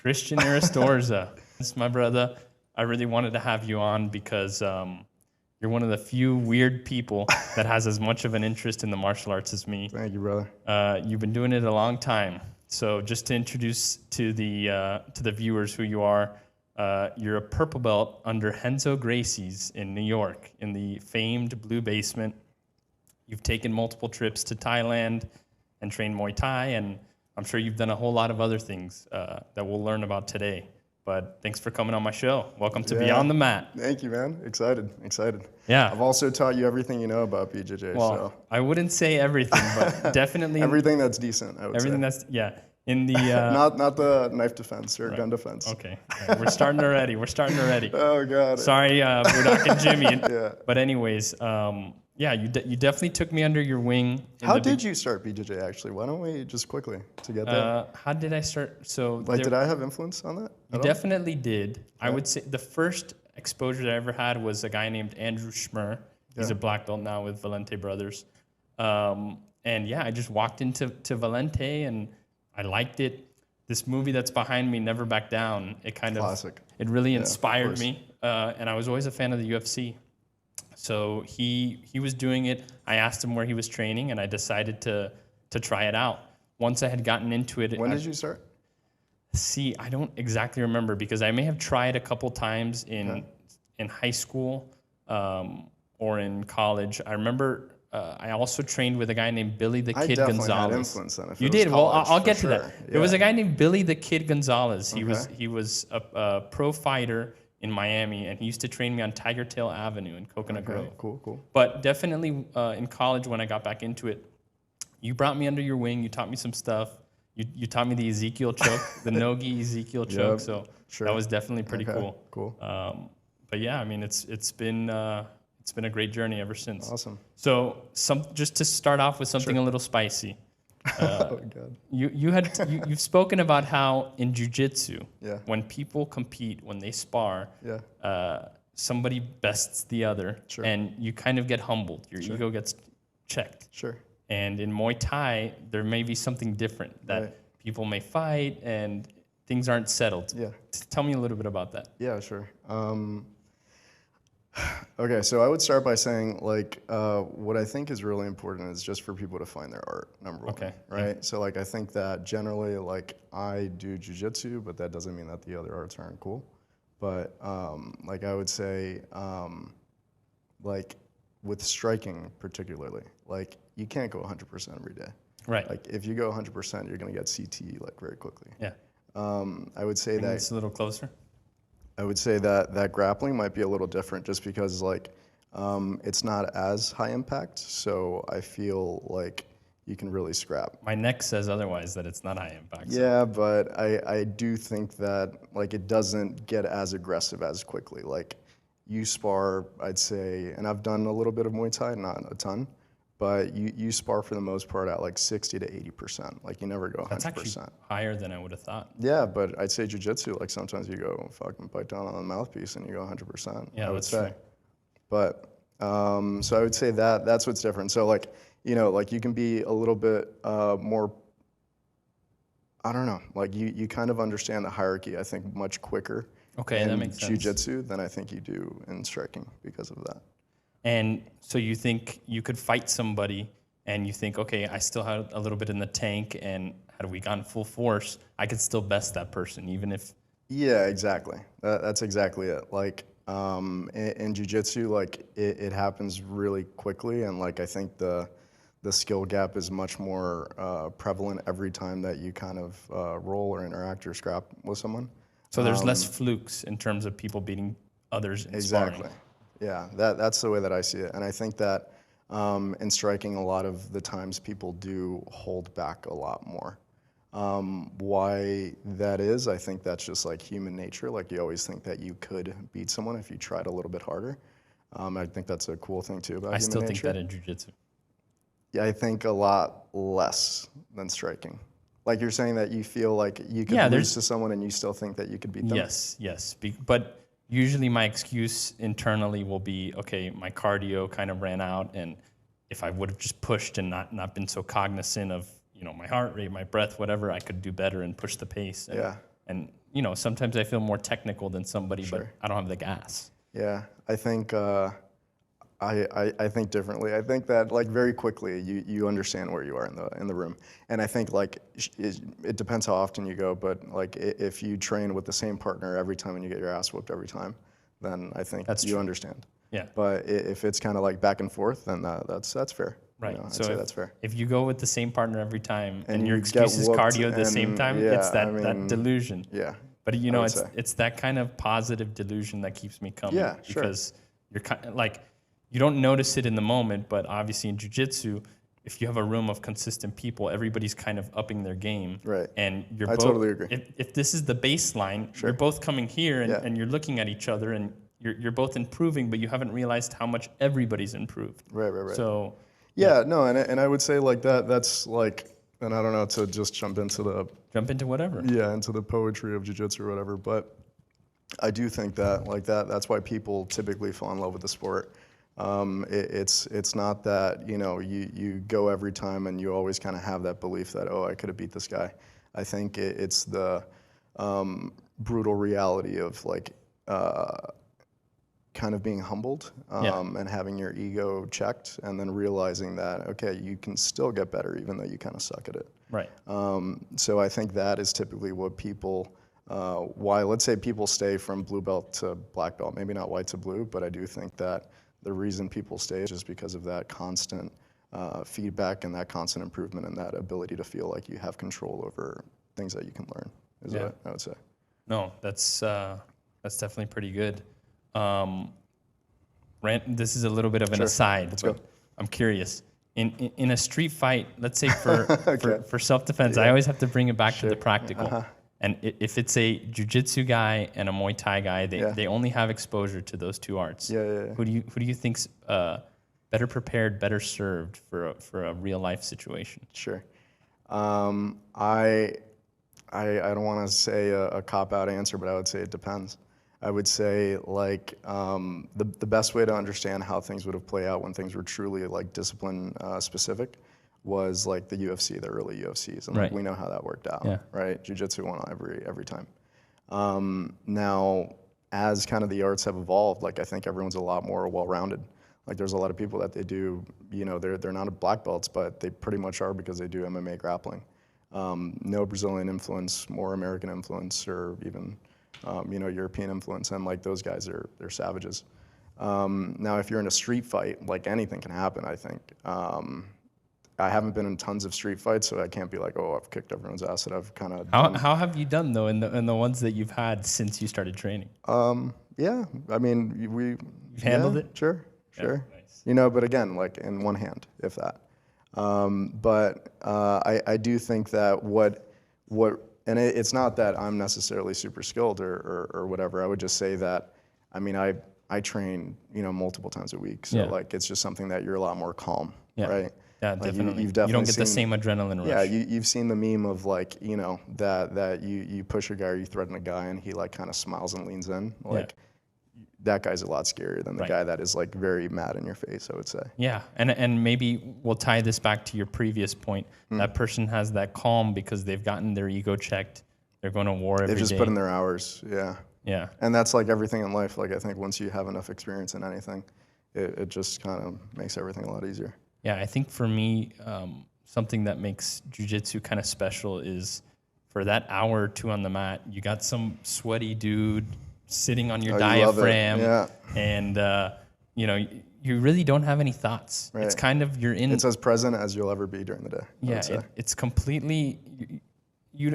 Christian Irastorza. It's my brother. I really wanted to have you on because you're one of the few weird people that has as much of an interest in the martial arts as me. Thank you, brother. You've been doing it a long time. So just to introduce to the viewers who you are, you're a purple belt under Renzo Gracie's in New York in the famed Blue Basement. You've taken multiple trips to Thailand and trained Muay Thai, and I'm sure you've done a whole lot of other things that we'll learn about today. But thanks for coming on my show. Welcome to Beyond the Mat. Thank you, man. Excited. Yeah. I've also taught you everything you know about BJJ. Well, so. I wouldn't say everything, but definitely everything that's decent, I would everything say. That's, yeah. In the not the knife defense or gun defense. Okay. Right. We're starting already. Oh, God. Sorry, Budak and Jimmy. Yeah. But anyways, yeah, you definitely took me under your wing. How did you start BJJ, actually? Why don't we just quickly to get there? How did I start? So did I have influence on that? You definitely did. I would say the first exposure that I ever had was a guy named Andrew Schmer. He's a black belt now with Valente Brothers. And yeah, I just walked into Valente and I liked it. This movie that's behind me, Never Back Down, it kind Classic. It really inspired me. And I was always a fan of the UFC. So he was doing it. I asked him where he was training, and I decided to try it out. Once I had gotten into it. When did you start? See, I don't exactly remember because I may have tried a couple times in high school or in college. I remember I also trained with a guy named Billy the Kid Gonzalez. I definitely had influence on it. You did? Well, I'll get to that. Yeah. There was a guy named Billy the Kid Gonzalez. He was a pro fighter in Miami, and he used to train me on Tiger Tail Avenue in Coconut Grove. Cool. But definitely in college, when I got back into it, you brought me under your wing. You taught me some stuff. You taught me the Ezekiel choke, the Nogi Ezekiel choke. So that was definitely pretty cool. Cool. But yeah, I mean, it's been a great journey ever since. Awesome. So just to start off with something a little spicy. Oh God. You've spoken about how in Jiu Jitsu, when people compete, when they spar, somebody bests the other, and you kind of get humbled. Your ego gets checked. Sure. And in Muay Thai, there may be something different that people may fight and things aren't settled. Yeah. Tell me a little bit about that. Yeah, sure. Okay, so I would start by saying, like, what I think is really important is just for people to find their art, number one. Okay. Right? Yeah. So, like, I think that generally, like, I do jiu-jitsu, but that doesn't mean that the other arts aren't cool. But, like, I would say, like, with striking particularly, like, you can't go 100% every day. Right. Like, if you go 100%, you're going to get CT, like, very quickly. Yeah. I would say that... It's a little closer. I would say that grappling might be a little different just because, like, it's not as high impact, so I feel like you can really scrap. My neck says otherwise, that it's not high impact. So. Yeah, but I do think that, like, it doesn't get as aggressive as quickly. Like, you spar, I'd say, and I've done a little bit of Muay Thai, not a ton, but you spar for the most part at like 60 to 80%. Like, you never go 100%. That's actually higher than I would have thought. Yeah, but I'd say jiu-jitsu, like, sometimes you go fucking bite down on the mouthpiece and you go 100%. Yeah, I would that's say. true. But so I would say that's what's different. So, like, you know, like, you can be a little bit more, I don't know, like, you kind of understand the hierarchy, I think, much quicker that makes sense. Jiu-jitsu than I think you do in striking because of that. And so you think you could fight somebody and you think, okay, I still have a little bit in the tank, and had we gone full force, I could still best that person, even if... Yeah, exactly. That's exactly it. Like, in jiu-jitsu, like, it happens really quickly, and, like, I think the skill gap is much more prevalent every time that you kind of roll or interact or scrap with someone. So there's less flukes in terms of people beating others in Exactly. sparring. Yeah, that's the way that I see it. And I think that in striking, a lot of the times people do hold back a lot more. Why that is, I think that's just, like, human nature. Like, you always think that you could beat someone if you tried a little bit harder. I think that's a cool thing too about human nature. I still think that in jiu-jitsu. Yeah, I think a lot less than striking. Like, you're saying that you feel like you could lose to someone and you still think that you could beat them? Yes. But usually my excuse internally will be, okay, my cardio kind of ran out, and if I would have just pushed and not been so cognizant of, you know, my heart rate, my breath, whatever, I could do better and push the pace. And, you know, sometimes I feel more technical than somebody, but I don't have the gas. Yeah, I think I think differently. I think that like very quickly you understand where you are in the room, and I think like it depends how often you go, but like if you train with the same partner every time and you get your ass whooped every time, then I think That's you true. understand. Yeah. But if it's kind of like back and forth, then that's fair. Right. You know, I'd So say that's fair. if you go with the same partner every time and your you excuse get is whooped cardio at the same and time, yeah, it's that, I mean, that delusion. Yeah. But you I know, would say. it's that kind of positive delusion that keeps me coming. Yeah, sure. Because you're kind of like, you don't notice it in the moment, but obviously in jiu-jitsu, if you have a room of consistent people, everybody's kind of upping their game. Right. And you're I both, totally agree. If this is the baseline, you're both coming here and you're looking at each other and you're both improving, but you haven't realized how much everybody's improved. Right. So yeah, no, and I would say like that's like, and I don't know, to just jump into whatever. Yeah, into the poetry of jiu-jitsu or whatever, but I do think that like that's why people typically fall in love with the sport. It's not that, you know, you go every time and you always kind of have that belief that, oh, I could have beat this guy. I think it's the brutal reality of like kind of being humbled and having your ego checked, and then realizing that, okay, you can still get better even though you kind of suck at it. Right. So I think that is typically what people, why let's say people stay from blue belt to black belt, maybe not white to blue, but I do think that the reason people stay is just because of that constant feedback and that constant improvement and that ability to feel like you have control over things that you can learn, is what I would say. No, that's definitely pretty good. This is a little bit of an aside, but I'm curious. In a street fight, let's say for self-defense, I always have to bring it back to the practical. And if it's a jiu-jitsu guy and a Muay Thai guy, they only have exposure to those two arts. Who do you think's better prepared, better served for a real life situation? Sure. I don't want to say a cop-out answer, but I would say it depends. I would say like the best way to understand how things would have played out when things were truly like discipline specific was like the UFC, the early UFCs, and like we know how that worked out, right? Jiu-jitsu won every time. Now, as kind of the arts have evolved, like I think everyone's a lot more well-rounded. Like there's a lot of people that they do, you know, they're not black belts, but they pretty much are because they do MMA grappling. No Brazilian influence, more American influence, or even you know, European influence, and like those guys they're savages. Now, if you're in a street fight, like anything can happen, I think. I haven't been in tons of street fights, so I can't be like, oh, I've kicked everyone's ass. That I've kind of. How have you done though in the ones that you've had since you started training? Yeah, I mean you've handled it. Sure. Yeah, nice. You know, but again, like in one hand, if that. But I do think that and it's not that I'm necessarily super skilled or whatever. I would just say that, I mean, I train, you know, multiple times a week, so like it's just something that you're a lot more calm, right? Yeah, like definitely. You've definitely you don't get the same adrenaline rush. Yeah, you've seen the meme of like, you know, that you push a guy or you threaten a guy and he like kind of smiles and leans in. Like that guy's a lot scarier than the guy that is like very mad in your face, I would say. Yeah, and maybe we'll tie this back to your previous point. That person has that calm because they've gotten their ego checked. They're going to war every day. They've just put in their hours, Yeah. And that's like everything in life. Like I think once you have enough experience in anything, it just kind of makes everything a lot easier. Yeah, I think for me, something that makes jiu-jitsu kind of special is for that hour or two on the mat, you got some sweaty dude sitting on your diaphragm, and you know, you really don't have any thoughts. Right. It's kind of it's as present as you'll ever be during the day. Yeah, it's completely.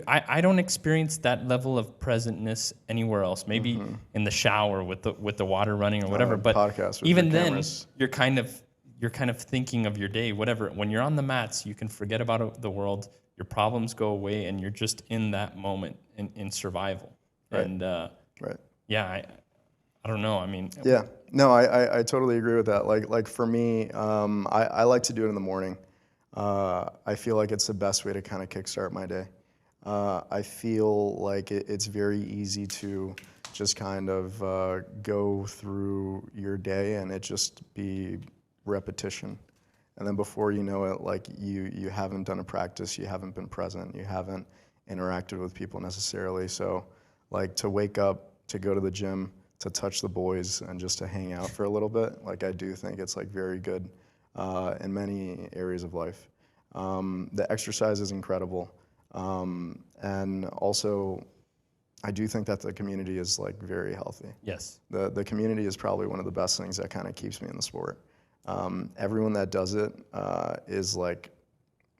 I don't experience that level of presentness anywhere else. Maybe in the shower with the water running or whatever. But even then, you're kind of thinking of your day. Whatever. When you're on the mats, you can forget about the world. Your problems go away, and you're just in that moment in survival. Right. And yeah, I don't know. I mean, yeah, no, I totally agree with that. Like for me, I like to do it in the morning. I feel like it's the best way to kind of kickstart my day. I feel like it's very easy to just kind of go through your day and it just be repetition. And then before you know it, like you haven't done a practice, you haven't been present, you haven't interacted with people necessarily. So like to wake up, to go to the gym, to touch the boys, and just to hang out for a little bit, like I do think it's like very good in many areas of life. The exercise is incredible. And also, I do think that the community is like very healthy. Yes. The community is probably one of the best things that kind of keeps me in the sport. Everyone that does it is like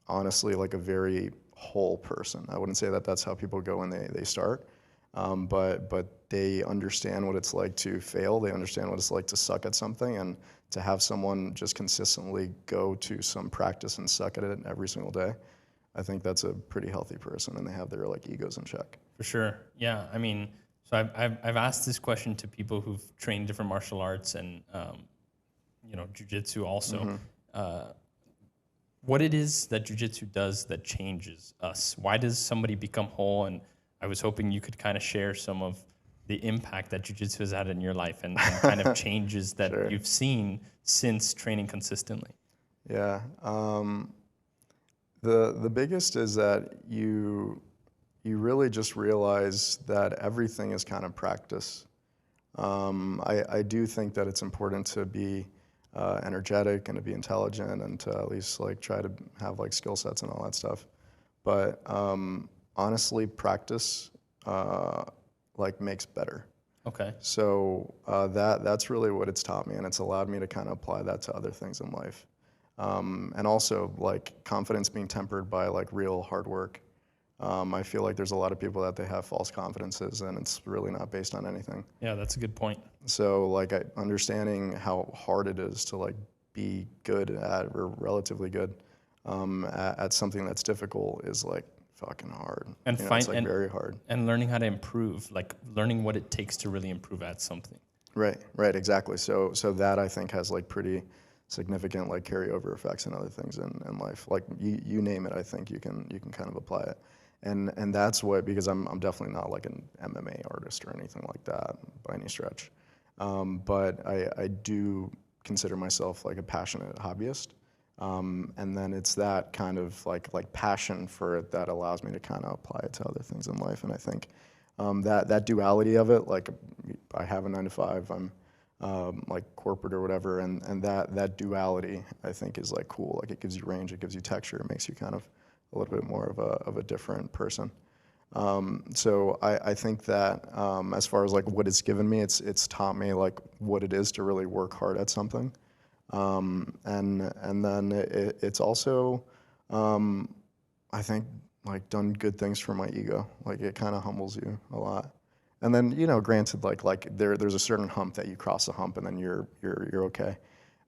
honestly like a very whole person. I wouldn't say that that's how people go when they start, but they understand what it's like to fail. They understand what it's like to suck at something, and to have someone just consistently go to some practice and suck at it every single day, I think that's a pretty healthy person, and they have their like egos in check. For sure. Yeah. I mean, so I've asked this question to people who've trained different martial arts and, jiu-jitsu also. What it is that jiu-jitsu does that changes us? Why does somebody become whole? And I was hoping you could kind of share some of the impact that jiu-jitsu has had in your life and kind of changes that Sure. you've seen since training consistently. Yeah. The biggest is that you really just realize that everything is kind of practice. I do think that it's important to be energetic and to be intelligent and to at least like try to have like skill sets and all that stuff. But honestly, practice like makes better. Okay. So that's really what it's taught me, and it's allowed me to kind of apply that to other things in life. And also like confidence being tempered by like real hard work. I feel like there's a lot of people that they have false confidences, and it's really not based on anything. Yeah, that's a good point. So like understanding how hard it is to like be good at, or relatively good at something that's difficult is like fucking hard. And it's like very hard. And learning how to improve, like learning what it takes to really improve at something. Right, exactly. So that I think has like pretty significant like carryover effects and other things in life. Like you name it, I think you can kind of apply it. And that's what, because I'm definitely not like an MMA artist or anything like that by any stretch. But I do consider myself like a passionate hobbyist. And then it's that kind of like passion for it that allows me to kind of apply it to other things in life. And I think that duality of it, like I have a 9-to-5, I'm like corporate or whatever, and that duality I think is like cool. Like it gives you range, it gives you texture, it makes you kind of a little bit more of a different person. So I think that as far as like what it's given me, it's taught me like what it is to really work hard at something. And then it's also, I think, like done good things for my ego. Like it kind of humbles you a lot. And then, granted, like there's a certain hump that you cross the hump and then you're okay.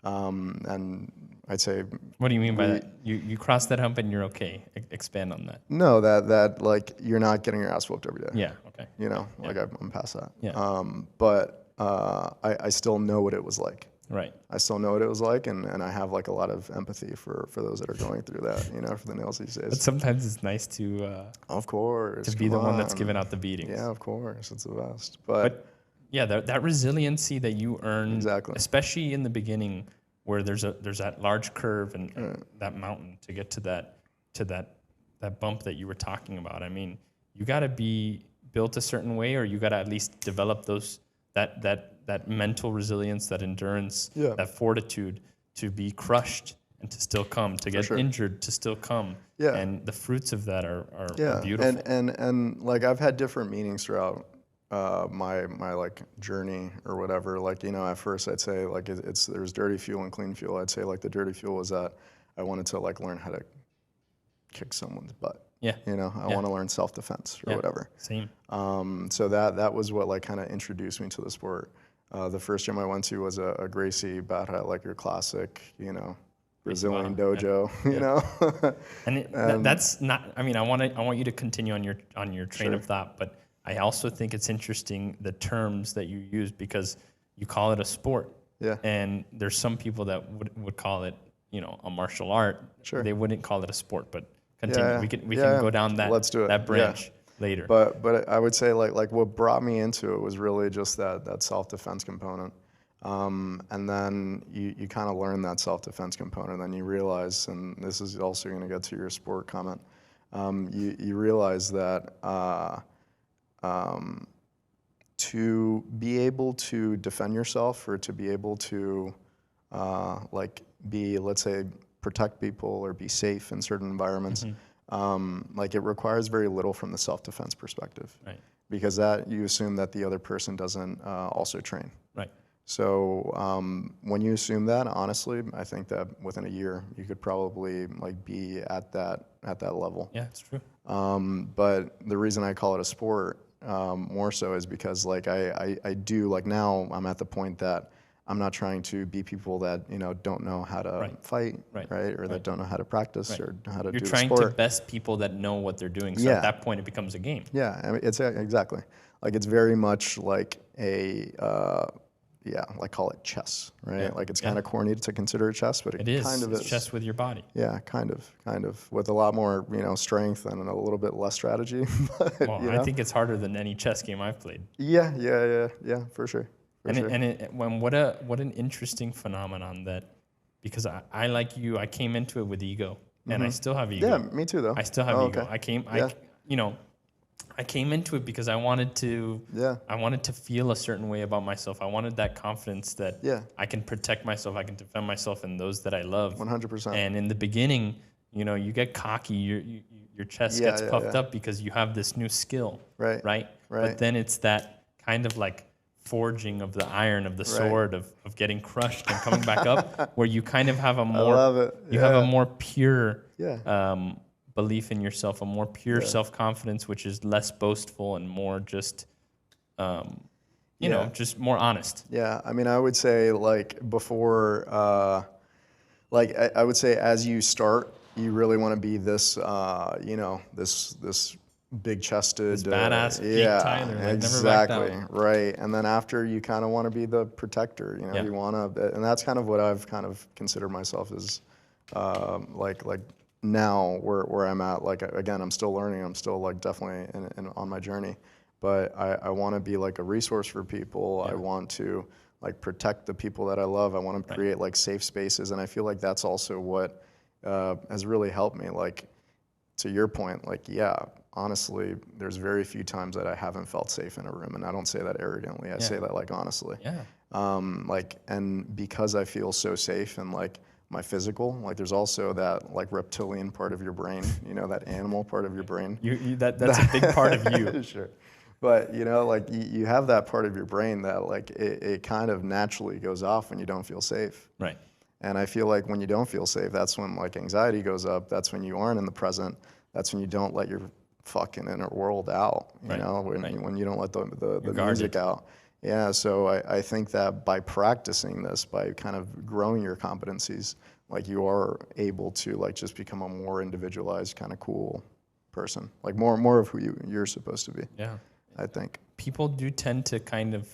And I'd say. What do you mean by that? You cross that hump and you're okay. Expand on that. No, that like you're not getting your ass whooped every day. Yeah. Okay. Like I'm past that. Yeah. But I still know what it was like. Right. I still know what it was like, and I have like a lot of empathy for those that are going through that, for the nails these days. But sometimes it's nice to of course, to be the one that's giving out the beatings. Yeah, of course, it's the best. But yeah, that resiliency that you earn, exactly, especially in the beginning, where there's that large curve and that mountain to get to that bump that you were talking about. I mean, you got to be built a certain way, or you got to at least develop that mental resilience, that endurance, that fortitude to be crushed and to still come, to get injured, to still come. Yeah. And the fruits of that are beautiful. And like I've had different meanings throughout my like journey or whatever. Like, at first I'd say like there's dirty fuel and clean fuel. I'd say like the dirty fuel was that I wanted to like learn how to kick someone's butt. Yeah. I want to learn self-defense or whatever. Same. So that was what like kind of introduced me to the sport. The first gym I went to was a Gracie Barra, like your classic, Brazilian dojo, And that's not. I mean, I want you to continue on your train of thought, but I also think it's interesting the terms that you use, because you call it a sport. Yeah. And there's some people that would call it, a martial art. Sure. They wouldn't call it a sport, but continue. Yeah. We can go down that. Let's do it. That branch. Later. But I would say like what brought me into it was really just that self-defense component. And then you kind of learn that self-defense component, and then you realize, and this is also going to get to your sport comment, you realize that to be able to defend yourself or to be able to let's say, protect people or be safe in certain environments, it requires very little from the self-defense perspective. Right. Because that you assume that the other person doesn't also train. Right. So when you assume that, honestly, I think that within a year you could probably be at that level. Yeah, it's true. But the reason I call it a sport more so is because I do now I'm at the point that I'm not trying to beat people that don't know how to fight, right? Or that don't know how to practice or how to do the sport. You're trying to best people that know what they're doing. So at that point, it becomes a game. Yeah, I mean, it's exactly it's very much like a call it chess, right? Yeah. It's kind of corny to consider it chess, but it is. Kind of it's is. chess with your body. Yeah, kind of with a lot more strength and a little bit less strategy. But, well, I think it's harder than any chess game I've played. Yeah, for sure. What an interesting phenomenon that, because I like you, I came into it with ego, and I still have ego. Yeah, me too, though. I still have ego. Okay. I came into it because I wanted to feel a certain way about myself. I wanted that confidence that I can protect myself, I can defend myself and those that I love. 100%. And in the beginning, you get cocky, your chest gets puffed up because you have this new skill, right? But then it's that kind of forging of the iron of the sword of getting crushed and coming back up, where you kind of have a more have a more pure belief in yourself, a more pure self-confidence, which is less boastful and more just just more honest. Yeah, I mean, I would say before I would say as you start, you really want to be this this big-chested, this badass, Tyler, exactly, right. And then after, you kind of want to be the protector. You want to, and that's kind of what I've kind of considered myself as, now where I'm at. Again, I'm still learning. I'm still definitely on my journey, but I want to be a resource for people. I want to protect the people that I love. I want to create safe spaces, and I feel that's also what has really helped me. To your point, honestly, there's very few times that I haven't felt safe in a room, and I don't say that arrogantly. I say that honestly. Yeah. And because I feel so safe and my physical, there's also that reptilian part of your brain, that animal part of your brain. That's a big part of you. Sure. But you have that part of your brain that it kind of naturally goes off when you don't feel safe. Right. And I feel when you don't feel safe, that's when anxiety goes up. That's when you aren't in the present. That's when you don't let your fucking inner world out. When you don't let the music out. Yeah. So I think that by practicing this, by kind of growing your competencies, you are able to just become a more individualized, kind of cool person. More of who you're supposed to be. Yeah. I think people do tend to kind of,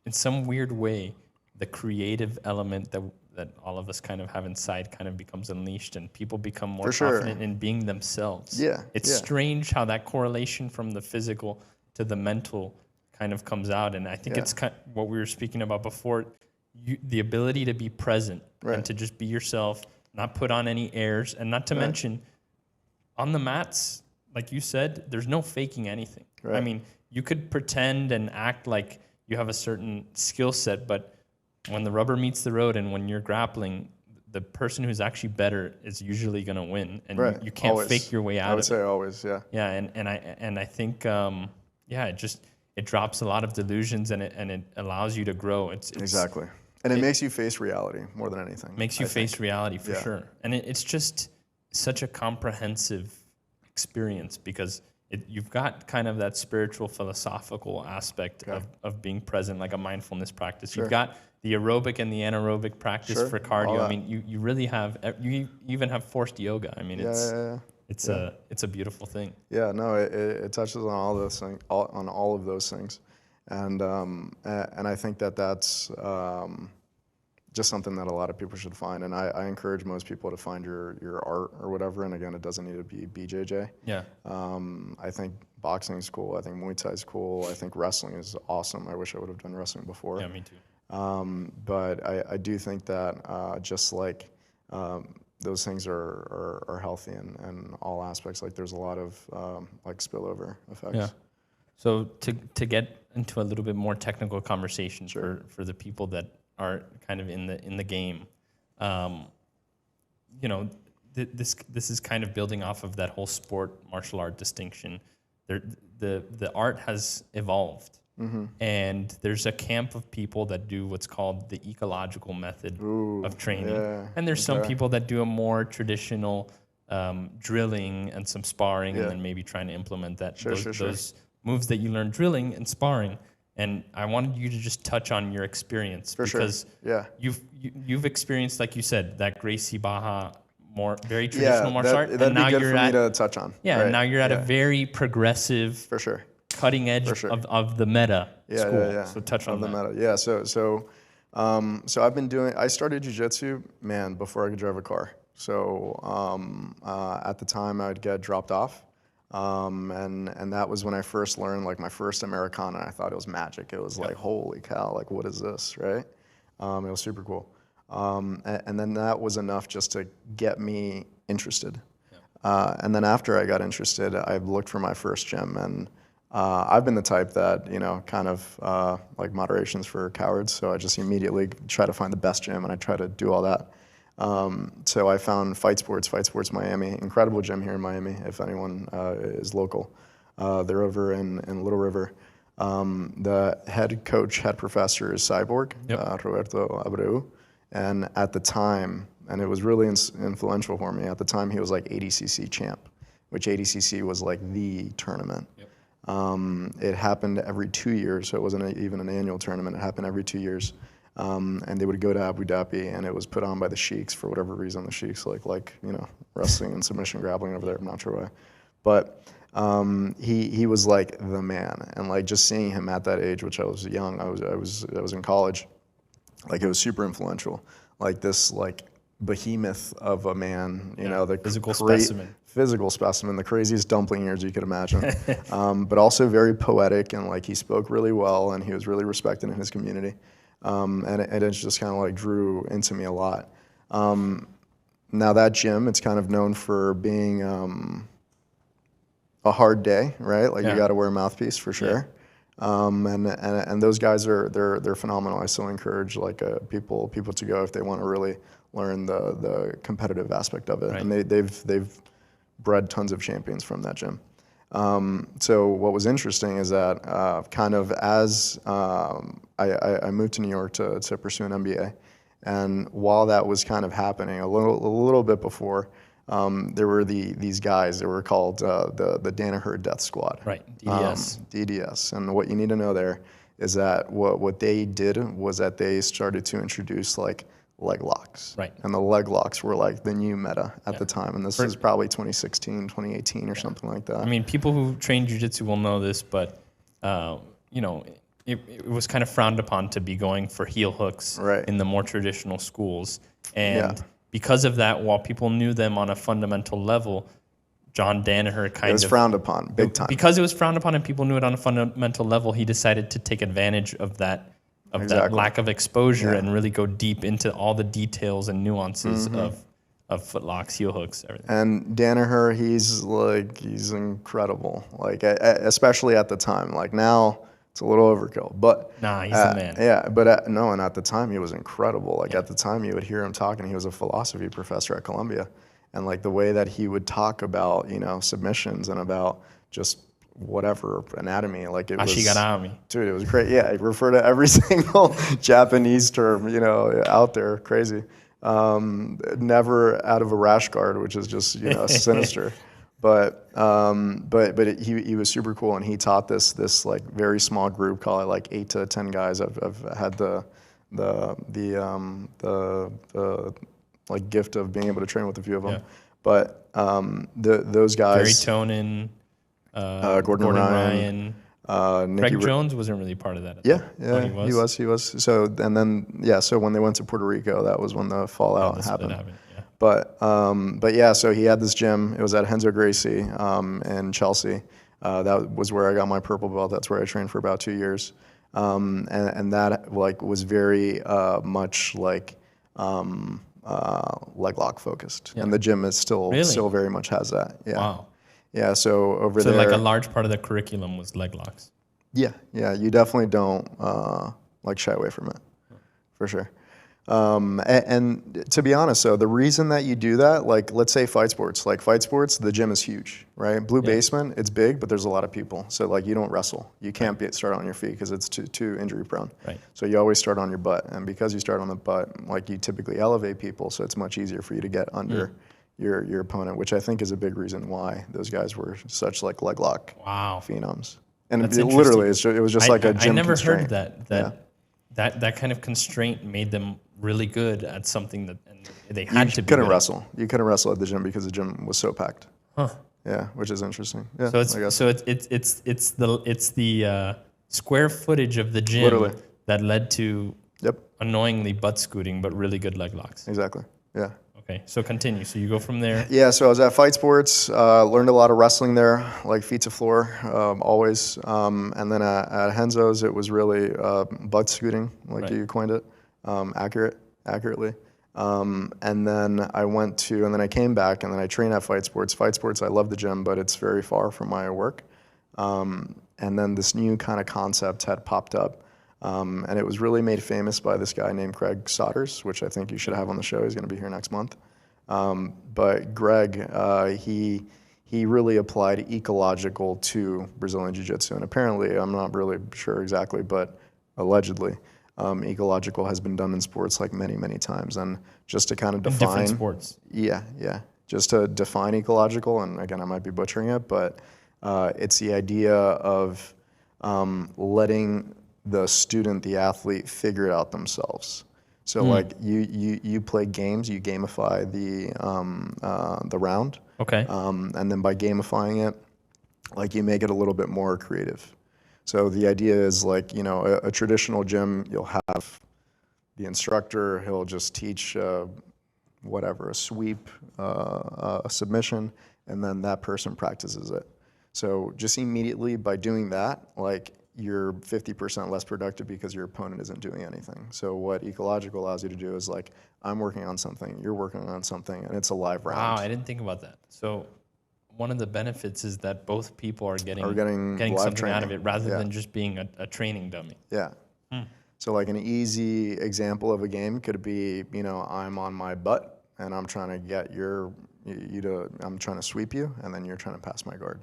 in some weird way, the creative element that all of us kind of have inside kind of becomes unleashed, and people become more confident in being themselves. Yeah. It's strange how that correlation from the physical to the mental kind of comes out, and I think it's kind of what we were speaking about before, the ability to be present and to just be yourself, not put on any airs, and not to mention, on the mats, like you said, there's no faking anything. I mean, you could pretend and act like you have a certain skill set, but when the rubber meets the road and when you're grappling, the person who's actually better is usually going to win, and you can't fake your way out of it. I would say always, yeah. Yeah, and I think it drops a lot of delusions, and it allows you to grow. It's exactly, and it makes you face reality more than anything. Makes you face reality for sure, and it's just such a comprehensive experience because you've got kind of that spiritual, philosophical aspect of being present, like a mindfulness practice. You've got the aerobic and the anaerobic practice for cardio. I mean, you really have, you even have forced yoga. I mean, it's a beautiful thing. Yeah, no, it touches on all those things, on all of those things, and I think that's just something that a lot of people should find. And I encourage most people to find your art or whatever. And again, it doesn't need to be BJJ. Yeah. I think boxing is cool. I think Muay Thai is cool. I think wrestling is awesome. I wish I would have done wrestling before. Yeah, me too. But I do think that just those things are healthy in all aspects. Like there's a lot of like spillover effects. Yeah. So to get into a little bit more technical conversation Sure. for the people that are kind of in the game, you know, this is kind of building off of that whole sport martial art distinction. The art has evolved, and there's a camp of people that do what's called the ecological method of training, and there's some people that do a more traditional drilling and some sparring, and then maybe trying to implement that those moves that you learn drilling and sparring. And I wanted you to just touch on your experience because you've experienced, like you said, that Gracie Baja more very traditional martial art. That'd be good for me to touch on. Yeah, and now you're at a very progressive, cutting edge of the meta school. So touch on the meta. Yeah. So I've been doing. I started jiu-jitsu, man, before I could drive a car. So at the time I'd get dropped off, and that was when I first learned like my first Americana. I thought it was magic. It was like, holy cow, like what is this, right? It was super cool. And then that was enough just to get me interested. And then after I got interested, I looked for my first gym, and I've been the type that, you know, kind of like moderation's for cowards. So I just immediately try to find the best gym, and I try to do all that. So I found Fight Sports Miami, incredible gym here in Miami, if anyone is local. They're over in Little River. The head professor is Cyborg, Roberto Abreu. And at the time, and it was really influential for me, at the time he was like ADCC champ, which ADCC was like the tournament. It happened every 2 years, so it wasn't even an annual tournament. It happened every 2 years. And they would go to Abu Dhabi, and it was put on by the sheiks for whatever reason. The sheiks like you know, wrestling and submission grappling over there. I'm not sure why, but he was like the man. And like just seeing him at that age, which I was young, I was in college. Like it was super influential. Like this like behemoth of a man, you know, the physical specimen, the craziest dumpling ears you could imagine. But also very poetic, and like he spoke really well, and he was really respected in his community. And it just kind of like drew into me a lot. Now that gym, it's kind of known for being a hard day, right? Like you got to wear a mouthpiece for sure. And those guys they're phenomenal. I still encourage like people to go if they want to really learn the competitive aspect of it. And they've bred tons of champions from that gym. So what was interesting is that kind of as I moved to New York to pursue an MBA, and while that was kind of happening, a little bit before, there were these guys that were called the Danaher Death Squad. Right, DDS. DDS. And what you need to know there is that what they did was that they started to introduce like leg locks. Right. And the leg locks were like the new meta at the time. And this was probably 2016, 2018 or something like that. I mean, people who train jiu-jitsu will know this, but you know, it was kind of frowned upon to be going for heel hooks in the more traditional schools. And because of that, while people knew them on a fundamental level, John Danaher it was frowned upon, big time. Because it was frowned upon and people knew it on a fundamental level, he decided to take advantage of that that lack of exposure and really go deep into all the details and nuances of footlocks, heel hooks, everything. And Danaher, he's incredible. Like especially at the time. Like now, it's a little overkill, but nah, he's the man. Yeah, but no, and at the time he was incredible. Like at the time, you would hear him talking. He was a philosophy professor at Columbia, and like the way that he would talk about, you know, submissions and about just whatever anatomy, like it was. Ashigarami. Dude, it was great. Yeah, he referred to every single Japanese term, you know, out there, crazy. Never out of a rash guard, which is just, you know, sinister. But he was super cool, and he taught this like very small group, call it like 8 to 10 guys. I've had the like gift of being able to train with a few of them. Yeah. But those guys, Barry Tonin, Gordon Ryan, Craig Jones wasn't really part of that. He was. So and then so when they went to Puerto Rico, that was when the fallout happened. But yeah, so he had this gym. It was at Renzo Gracie in Chelsea. That was where I got my purple belt. That's where I trained for about 2 years. And that like was very much like leg lock focused, Yeah. and the gym is Really? still very much has that. Yeah. Wow. Yeah. So over So there, like a large part of the curriculum was leg locks. yeah, you definitely don't like shy away from it, for sure. And to be honest, so the reason that you do that, like let's say fight sports, the gym is huge, right? Blue basement, it's big, but there's a lot of people. So like you don't wrestle, you can't start on your feet because it's too injury prone. Right. So you always start on your butt, and because you start on the butt, like you typically elevate people, so it's much easier for you to get under your opponent, which I think is a big reason why those guys were such like leg lock phenoms. And That's literally, it was just like a gym I never constraint. heard that kind of constraint made them really good at something that and they had to be couldn't good at. wrestle. You couldn't wrestle at the gym because the gym was so packed. Huh. Yeah, which is interesting. Yeah. So it's the square footage of the gym Literally. that led to Yep. annoyingly butt scooting, but really good leg locks. Exactly. Yeah. Okay, so continue. So you go from there. Yeah, so I was at Fight Sports, learned a lot of wrestling there, like feet to floor, always. And then at Renzo's, it was really butt scooting, like you coined it, accurately. And then and then I came back, and then I trained at Fight Sports. Fight Sports, I love the gym, but it's very far from my work. And then this new kind of concept had popped up. And it was really made famous by this guy named Greg Sodders, which I think you should have on the show. He's going to be here next month. But Greg, he really applied Ecological to Brazilian Jiu-Jitsu. And apparently, I'm not really sure exactly, but allegedly, Ecological has been done in sports like many, many times. And just to kind of define... In different sports. Yeah. Just to define Ecological, and again, I might be butchering it, but it's the idea of letting the student, the athlete, figure it out themselves. So like you play games, you gamify the round. Okay. And then by gamifying it, like you make it a little bit more creative. So the idea is like, a traditional gym, you'll have the instructor, he'll just teach whatever, a sweep, a submission, and then that person practices it. So just immediately by doing that, like you're 50% less productive because your opponent isn't doing anything. So what Ecological allows you to do is like, I'm working on something, you're working on something, and it's a live round. Wow, I didn't think about that. So one of the benefits is that both people are getting live something training out of it rather than just being a training dummy. Yeah. So like an easy example of a game could be, I'm on my butt and I'm trying to get I'm trying to sweep you, and then you're trying to pass my guard.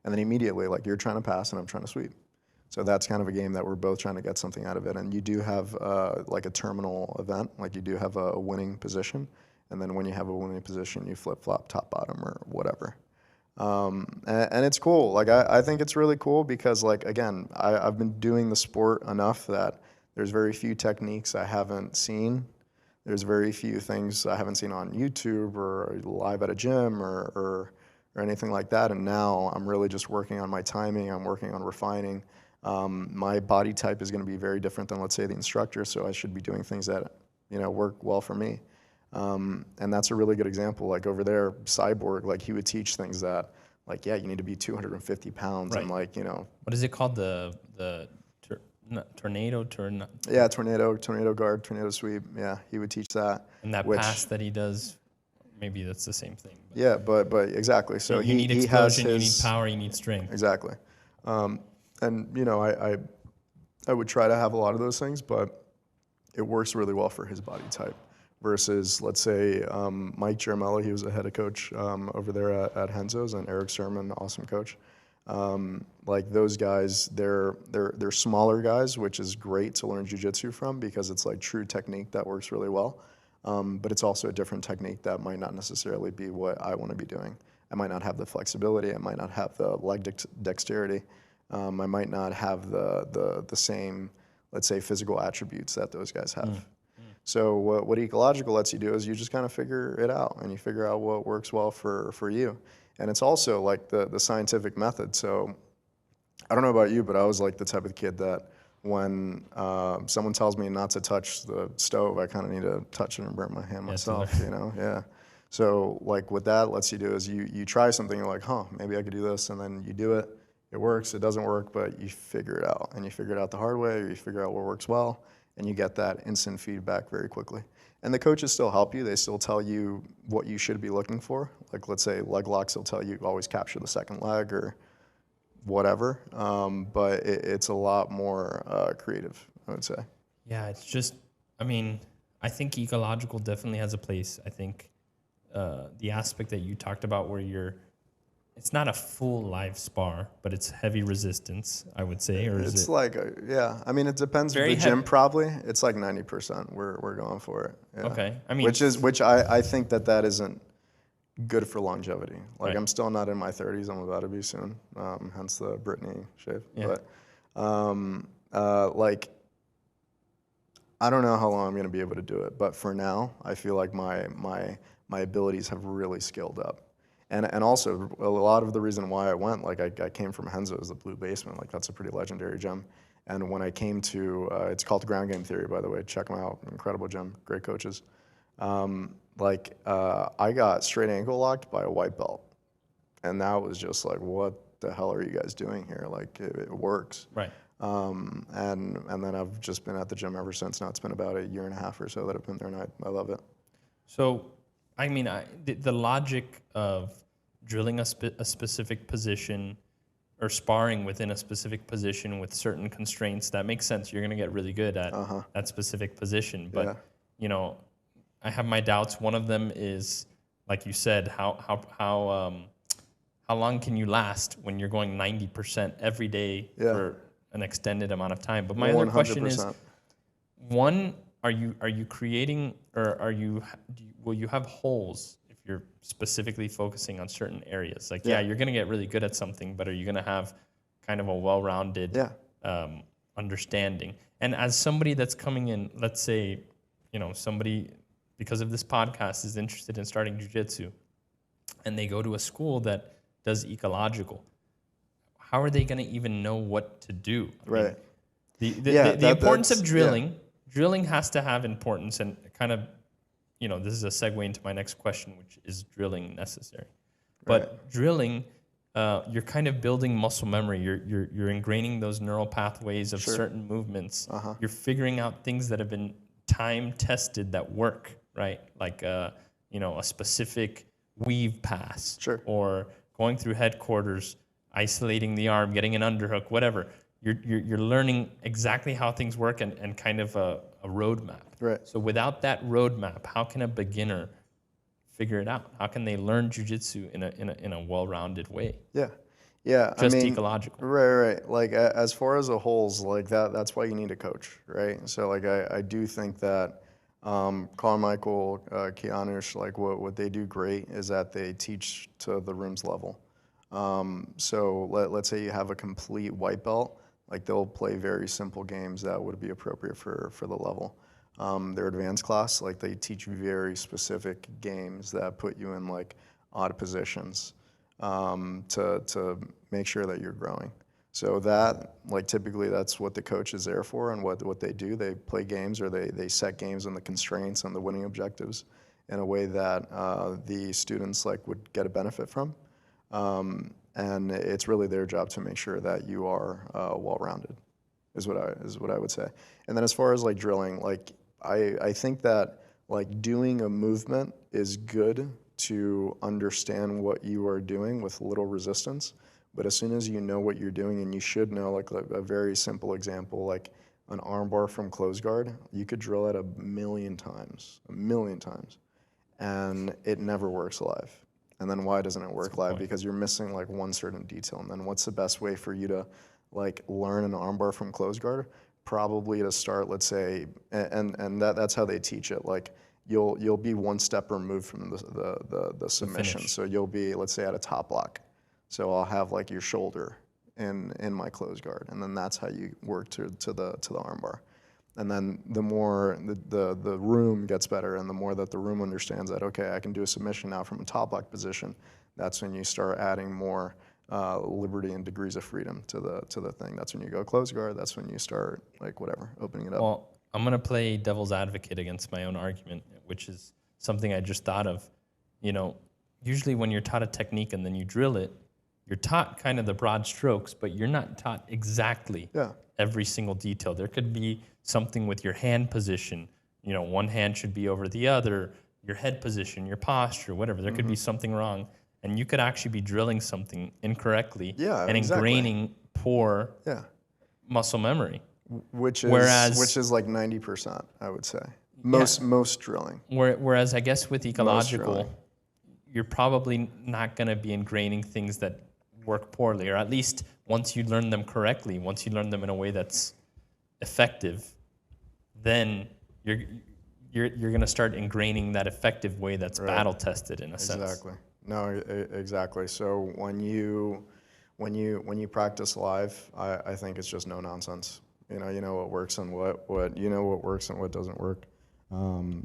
And then immediately, like you're trying to pass and I'm trying to sweep. So that's kind of a game that we're both trying to get something out of it. And you do have like a terminal event, like you do have a winning position. And then when you have a winning position, you flip-flop top, bottom, or whatever. And it's cool. Like I think it's really cool because like, again, I've been doing the sport enough that there's very few techniques I haven't seen. There's very few things I haven't seen on YouTube or live at a gym or anything like that. And now I'm really just working on my timing. I'm working on refining. My body type is going to be very different than, let's say, the instructor, so I should be doing things that, work well for me. And that's a really good example. Like over there, Cyborg, like he would teach things that, like, yeah, you need to be 250 pounds and like, What is it called? Tornado? Yeah, tornado guard, tornado sweep. Yeah, he would teach that. And that pass that he does, maybe that's the same thing. But yeah, but exactly. So you need explosion, you need power, you need strength. Exactly. And I would try to have a lot of those things, but it works really well for his body type. Versus, let's say, Mike Giamello, he was a head coach over there at Renzo's, and Eric Sermon, awesome coach. Like those guys, they're smaller guys, which is great to learn jiu-jitsu from because it's like true technique that works really well. But it's also a different technique that might not necessarily be what I want to be doing. I might not have the flexibility. I might not have the leg dexterity. I might not have the same, let's say, physical attributes that those guys have. So what Ecological lets you do is you just kind of figure it out, and you figure out what works well for you. And it's also like the scientific method. So I don't know about you, but I was like the type of kid that when someone tells me not to touch the stove, I kind of need to touch it and burn my hand myself, Yeah. So like what that lets you do is you try something, you're like, maybe I could do this, and then you do it, It works, it doesn't work, but you figure it out. And you figure it out the hard way, or you figure out what works well, and you get that instant feedback very quickly. And the coaches still help you. They still tell you what you should be looking for. Like, let's say leg locks, they'll tell you always capture the second leg or whatever. But it's a lot more creative, I would say. Yeah, it's just, I mean, I think Ecological definitely has a place. I think the aspect that you talked about where it's not a full live spar, but it's heavy resistance, I would say, or is it's it? like, yeah, I mean, it depends on the gym probably. It's like 90% we're going for it. Yeah. Okay. I mean, which I think that isn't good for longevity. Like, right. I'm still not in my 30s. I'm about to be soon, hence the Britney shave. Yeah. But like, I don't know how long I'm going to be able to do it. But for now, I feel like my abilities have really scaled up. And also, a lot of the reason why I went, like, I came from Renzo's, the Blue Basement. Like, that's a pretty legendary gym. And when I came to, it's called Ground Game Theory, by the way. Check them out. Incredible gym. Great coaches. I got straight ankle locked by a white belt. And that was just like, what the hell are you guys doing here? Like, it works. Right. And then I've just been at the gym ever since. Now it's been about a year and a half or so that I've been there, and I love it. So, I mean, the logic of drilling a specific position or sparring within a specific position with certain constraints, that makes sense. You're going to get really good at that specific position. But, you know, I have my doubts. One of them is, like you said, how long can you last when you're going 90% every day for an extended amount of time? But my 100%. Other question is, one, are you creating, or will you have holes if you're specifically focusing on certain areas? Like, you're going to get really good at something, but are you going to have kind of a well-rounded understanding? And as somebody that's coming in, let's say, you know, somebody, because of this podcast, is interested in starting jiu-jitsu, and they go to a school that does Ecological, how are they going to even know what to do? I mean, the importance of drilling. Yeah. Drilling has to have importance, and kind of, you know, this is a segue into my next question, which is drilling necessary? But drilling, you're kind of building muscle memory. You're ingraining those neural pathways of certain movements. You're figuring out things that have been time tested that work, right? Like you know, a specific weave pass, or going through headquarters, isolating the arm, getting an underhook, whatever. You're learning exactly how things work and kind of a roadmap. Right. So without that roadmap, how can a beginner figure it out? How can they learn jiu-jitsu in a well-rounded way? Yeah. Just Ecological. Right. Like, as far as the holes, like that's why you need a coach, right? So like I do think that Carmichael, Kianush, like what they do great is that they teach to the room's level. So let's say you have a complete white belt, like they'll play very simple games that would be appropriate for the level. Their advanced class, like they teach very specific games that put you in like odd positions to make sure that you're growing. So that, like, typically that's what the coach is there for, and what they do. They play games, or they set games and the constraints and the winning objectives in a way that the students like would get a benefit from. And it's really their job to make sure that you are well-rounded, is what I would say. And then as far as like drilling, like I think that like doing a movement is good to understand what you are doing with little resistance. But as soon as you know what you're doing, and you should know, like a very simple example, like an armbar from close guard, you could drill it a million times, and it never works live. And then why doesn't it work live? Because you're missing like one certain detail. And then what's the best way for you to like learn an armbar from close guard? Probably to start, let's say, and that's how they teach it. Like you'll be one step removed from the submission. So you'll be, let's say, at a top lock. So I'll have like your shoulder in my close guard, and then that's how you work to the armbar. And then the more the room gets better, and the more that the room understands that, okay, I can do a submission now from a top lock position, that's when you start adding more liberty and degrees of freedom to the thing. That's when you go close guard. That's when you start like whatever, opening it up. Well, I'm gonna play devil's advocate against my own argument, which is something I just thought of. You know, usually when you're taught a technique and then you drill it, you're taught kind of the broad strokes, but you're not taught exactly every single detail. There could be something with your hand position. You know, one hand should be over the other, your head position, your posture, whatever. There could be something wrong, and you could actually be drilling something incorrectly and ingraining poor muscle memory. Which is like 90%, I would say. Most drilling. Whereas I guess with ecological, you're probably not going to be ingraining things that work poorly, or at least once you learn them correctly, once you learn them in a way that's effective, then you're going to start ingraining that effective way that's battle tested in a sense. Exactly. No, exactly. So when you practice live, I think it's just no nonsense. You know what works and what works and what doesn't work.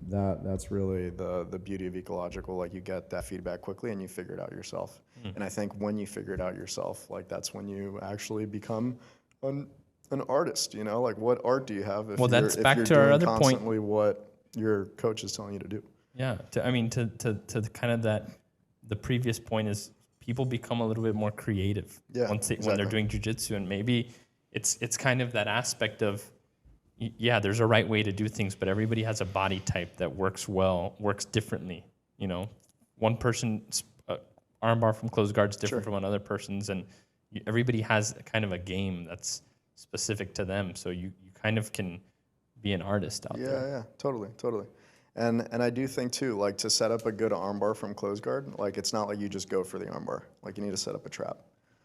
That's really the beauty of ecological. Like, you get that feedback quickly and you figure it out yourself. And I think when you figure it out yourself, like, that's when you actually become an artist. You know, like, what art do you have if that's you're back to our other point. Constantly what your coach is telling you to do. Yeah, to the kind of the previous point is people become a little bit more creative when they're doing jiu-jitsu, and maybe it's kind of that aspect of, there's a right way to do things, but everybody has a body type that works differently. You know, one person's armbar from closed guard is different from another person's, and everybody has kind of a game that's specific to them. So you kind of can be an artist out there. Yeah, totally. And I do think too, like, to set up a good armbar from closed guard, like, it's not like you just go for the armbar. Like, you need to set up a trap.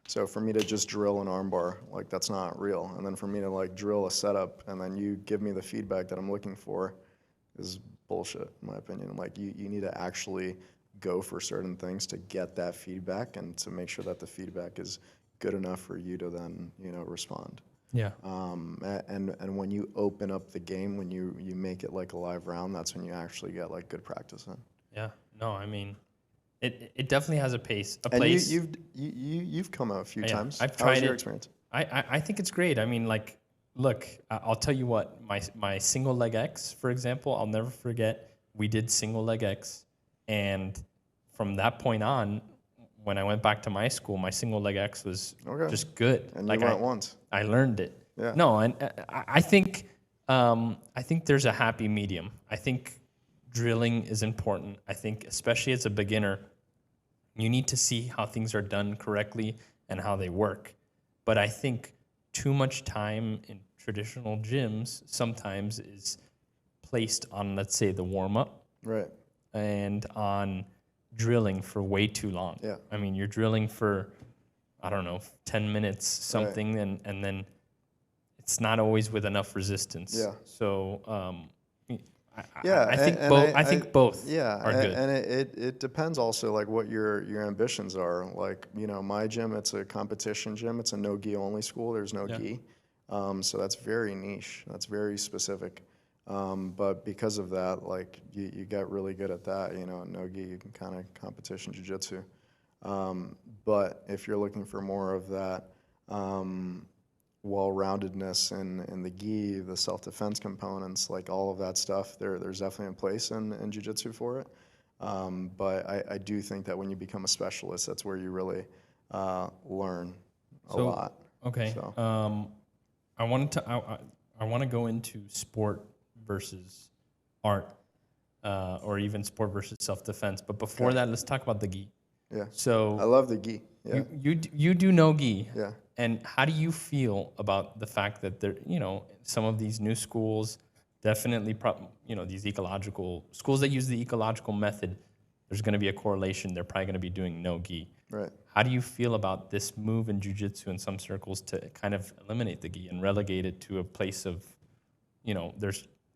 So for me to just drill an armbar, like, that's not real. And then for me to, like, drill a setup and then you give me the feedback that I'm looking for is bullshit, in my opinion. Like, you need to actually go for certain things to get that feedback and to make sure that the feedback is good enough for you to then, respond. Yeah. And when you open up the game, when you make it like a live round, that's when you actually get, like, good practice in. Yeah. No, I mean, it definitely has a place. And you've come out a few times. I've tried it. How was your experience? I think it's great. I mean, like, look, I'll tell you what, my single leg X, for example, I'll never forget. We did single leg X, and from that point on, when I went back to my school, my single leg X was just good. And you went once. I learned it. Yeah. No, and I think there's a happy medium. I think drilling is important. I think, especially as a beginner, you need to see how things are done correctly and how they work. But I think too much time in traditional gyms sometimes is placed on, let's say, the warm-up. Right. And on drilling for way too long. Yeah. I mean, you're drilling for, 10 minutes something, and then it's not always with enough resistance. Yeah. So, I think both are good. And it depends also, like, what your ambitions are. Like, my gym, it's a competition gym. It's a no-gi only school. There's no gi. So that's very niche. That's very specific. But because of that, like, you get really good at that. No-gi, you can kind of competition jiu-jitsu. But if you're looking for more of that well-roundedness in the gi, the self-defense components, like, all of that stuff, there's definitely a place in jiu-jitsu for it. But I do think that when you become a specialist, that's where you really learn a lot. Okay. So. I want to go into sport versus art, or even sport versus self-defense. But before that, let's talk about the gi. Yeah. So I love the gi. Yeah. You do no gi. Yeah. And how do you feel about the fact that there, some of these new schools, definitely, these ecological schools that use the ecological method, there's going to be a correlation. They're probably going to be doing no gi. Right. How do you feel about this move in jiu-jitsu in some circles to kind of eliminate the gi and relegate it to a place of,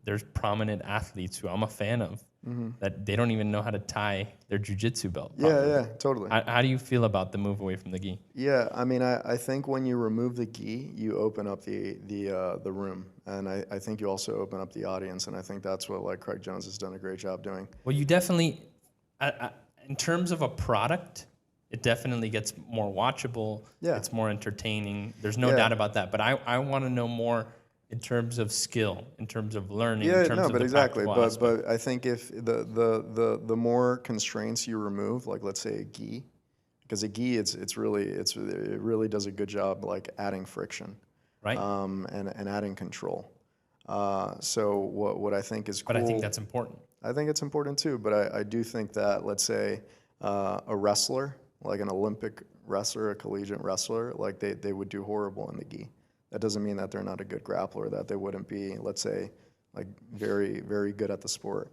there's prominent athletes who I'm a fan of, that they don't even know how to tie their jiu-jitsu belt properly. Yeah, totally. How do you feel about the move away from the gi? Yeah, I mean, I think when you remove the gi, you open up the room, and I think you also open up the audience, and I think that's what, like, Craig Jones has done a great job doing. Well, you definitely, in terms of a product, it definitely gets more watchable. Yeah. It's more entertaining. There's no doubt about that. But I want to know more in terms of skill, in terms of learning, in terms of the exactly. But I think if the more constraints you remove, like, let's say a gi, because a gi, it really does a good job like adding friction, Right. And adding control. So what I think is cool. But I think that's important. I think it's important too, but I do think that, let's say, a wrestler, like an Olympic wrestler, a collegiate wrestler, like they would do horrible in the gi. That doesn't mean that they're not a good grappler, that they wouldn't be, let's say, like very, very good at the sport.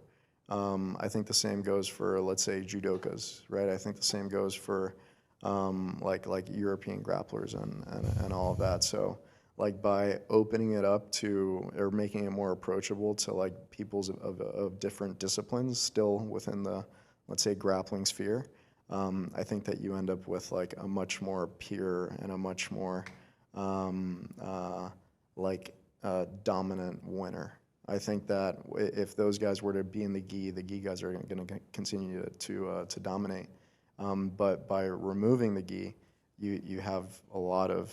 I think the same goes for, let's say, judokas, right? I think the same goes for like European grapplers and all of that. So like by opening it up to, or making it more approachable to like peoples of different disciplines still within the, let's say, grappling sphere, I think that you end up with like a much more pure and a much more dominant winner. I think that if those guys were to be in the gi guys are going to continue to dominate. But by removing the gi, you have a lot of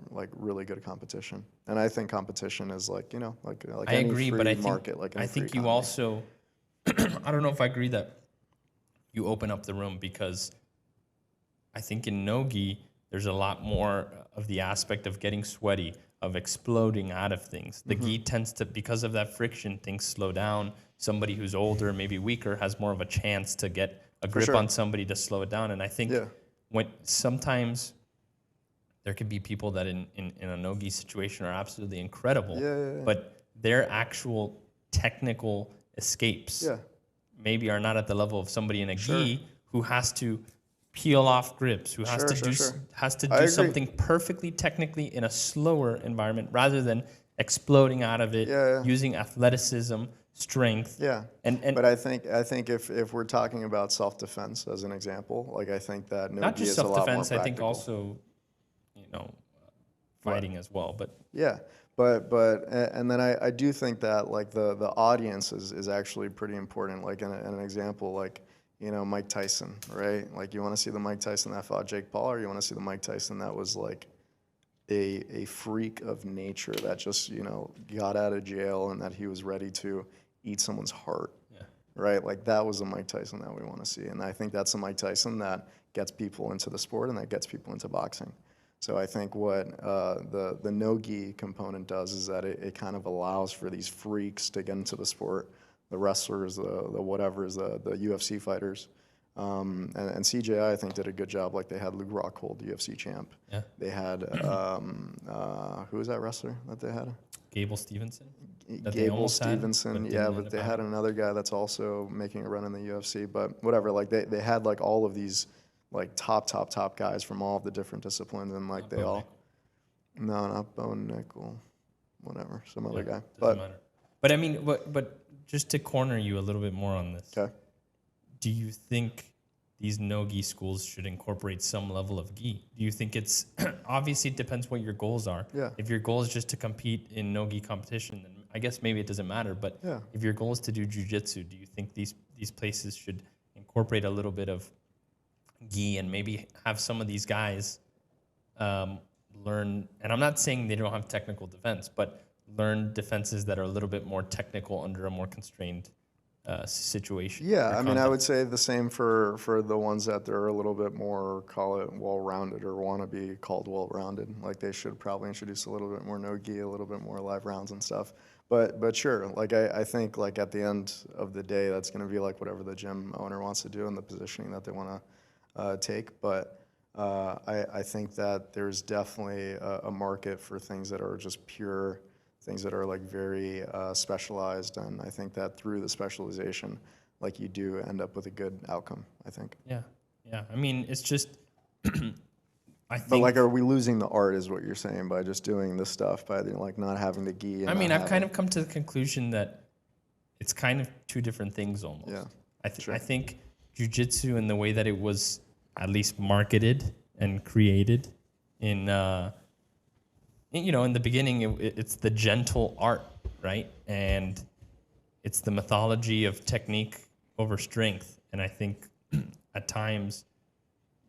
like really good competition, and I think competition is like I any agree, free but market. I think you also I don't know if I agree that you open up the room, because I think in no-gi there's a lot more of the aspect of getting sweaty, of exploding out of things. The gi tends to, because of that friction, things slow down. Somebody who's older, maybe weaker, has more of a chance to get a grip on somebody to slow it down. And I think when sometimes there can be people that in a no-gi situation are absolutely incredible, but their actual technical escapes maybe are not at the level of somebody in a gi who has to peel off grips, who has to do something perfectly technically in a slower environment rather than exploding out of it using athleticism, strength. But I think if we're talking about self-defense as an example, like I think that no not gi just is a lot more self-defense, I think practical. also, fighting as well. But and then I do think that like the audience is actually pretty important. Like in an example, like Mike Tyson, right? Like you want to see the Mike Tyson that fought Jake Paul, or you want to see the Mike Tyson that was like a freak of nature that just got out of jail and that he was ready to eat someone's heart, right? Like that was the Mike Tyson that we want to see, and I think that's the Mike Tyson that gets people into the sport and that gets people into boxing. So I think what the no-gi component does is that it kind of allows for these freaks to get into the sport, the wrestlers, the whatevers, the UFC fighters. And CJI, I think, did a good job. Like they had Luke Rockhold, the UFC champ. Yeah. They had, who was that wrestler that they had? Gable Stevenson? Gable Stevenson, but they had another guy that's also making a run in the UFC. But whatever, like they had like all of these like top guys from all of the different disciplines, and like they all, no, not Bone Nickel, whatever, some other guy. Doesn't matter. But I mean, but just to corner you a little bit more on this. Okay. Do you think these no-gi schools should incorporate some level of gi? Do you think it's, obviously it depends what your goals are. Yeah. If your goal is just to compete in no-gi competition, then I guess maybe it doesn't matter. But if your goal is to do jiu-jitsu, do you think these places should incorporate a little bit of gi and maybe have some of these guys learn, and I'm not saying they don't have technical defense, but learn defenses that are a little bit more technical under a more constrained situation. Yeah, I mean, I would say the same for the ones that they're a little bit more, call it well-rounded or want to be called well-rounded. Like they should probably introduce a little bit more no-gi, a little bit more live rounds and stuff. But sure, like I think like at the end of the day, that's going to be like whatever the gym owner wants to do and the positioning that they want to take. But I think that there's definitely a market for things that are just pure, things that are like very specialized, and I think that through the specialization, like you do end up with a good outcome, I think. Yeah. I mean, it's just, I think. But like, are we losing the art is what you're saying by just doing this stuff, by like not having the gi? I mean, I've kind of come to the conclusion that it's kind of two different things almost. Yeah. I think jiu-jitsu and the way that it was at least marketed and created in, in the beginning, it's the gentle art, right? And it's the mythology of technique over strength. And I think at times,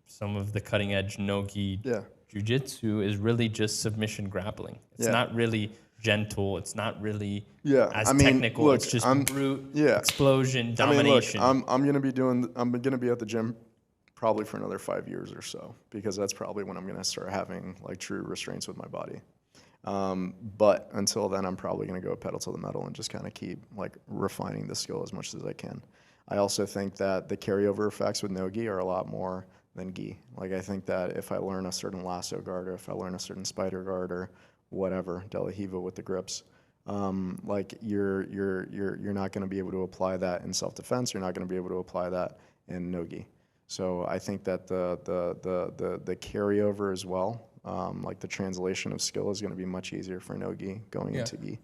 some of the cutting edge no-gi jiu-jitsu is really just submission grappling. It's not really gentle. It's not really as technical. Look, it's just brute explosion, domination. I'm gonna be at the gym probably for another 5 years or so, because that's probably when I'm going to start having like true restraints with my body. But until then, I'm probably going to go pedal to the metal and just kind of keep like refining the skill as much as I can. I also think that the carryover effects with no gi are a lot more than gi. Like I think that if I learn a certain lasso guard, or if I learn a certain spider guard, or whatever, De La Hiva with the grips, like you're not going to be able to apply that in self-defense. You're not going to be able to apply that in no gi. So I think that the carryover as well, like the translation of skill, is going to be much easier for no gi going into gi.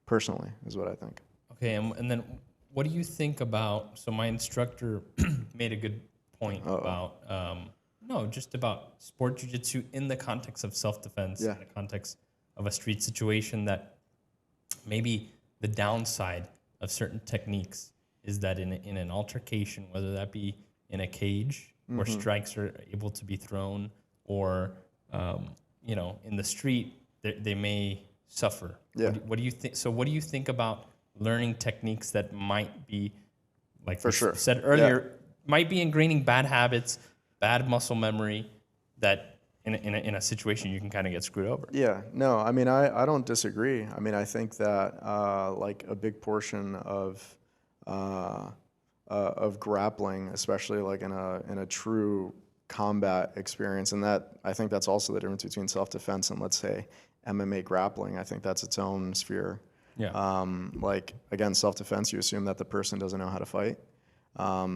Personally, is what I think. Okay, and then what do you think about? So my instructor made a good point about just about sport jiu-jitsu in the context of self-defense, in the context of a street situation, that maybe the downside of certain techniques is that in an altercation, whether that be in a cage where strikes are able to be thrown, or in the street, they may suffer. Yeah. What do you think? So what do you think about learning techniques that might be, like For sure. said earlier, might be ingraining bad habits, bad muscle memory, that in a situation you can kind of get screwed over? Yeah, no, I mean, I don't disagree. I mean, I think that like a big portion of grappling, especially like in a true combat experience, and that I think that's also the difference between self-defense and, let's say, MMA grappling. I think that's its own sphere. Yeah. Like again, self-defense, you assume that the person doesn't know how to fight.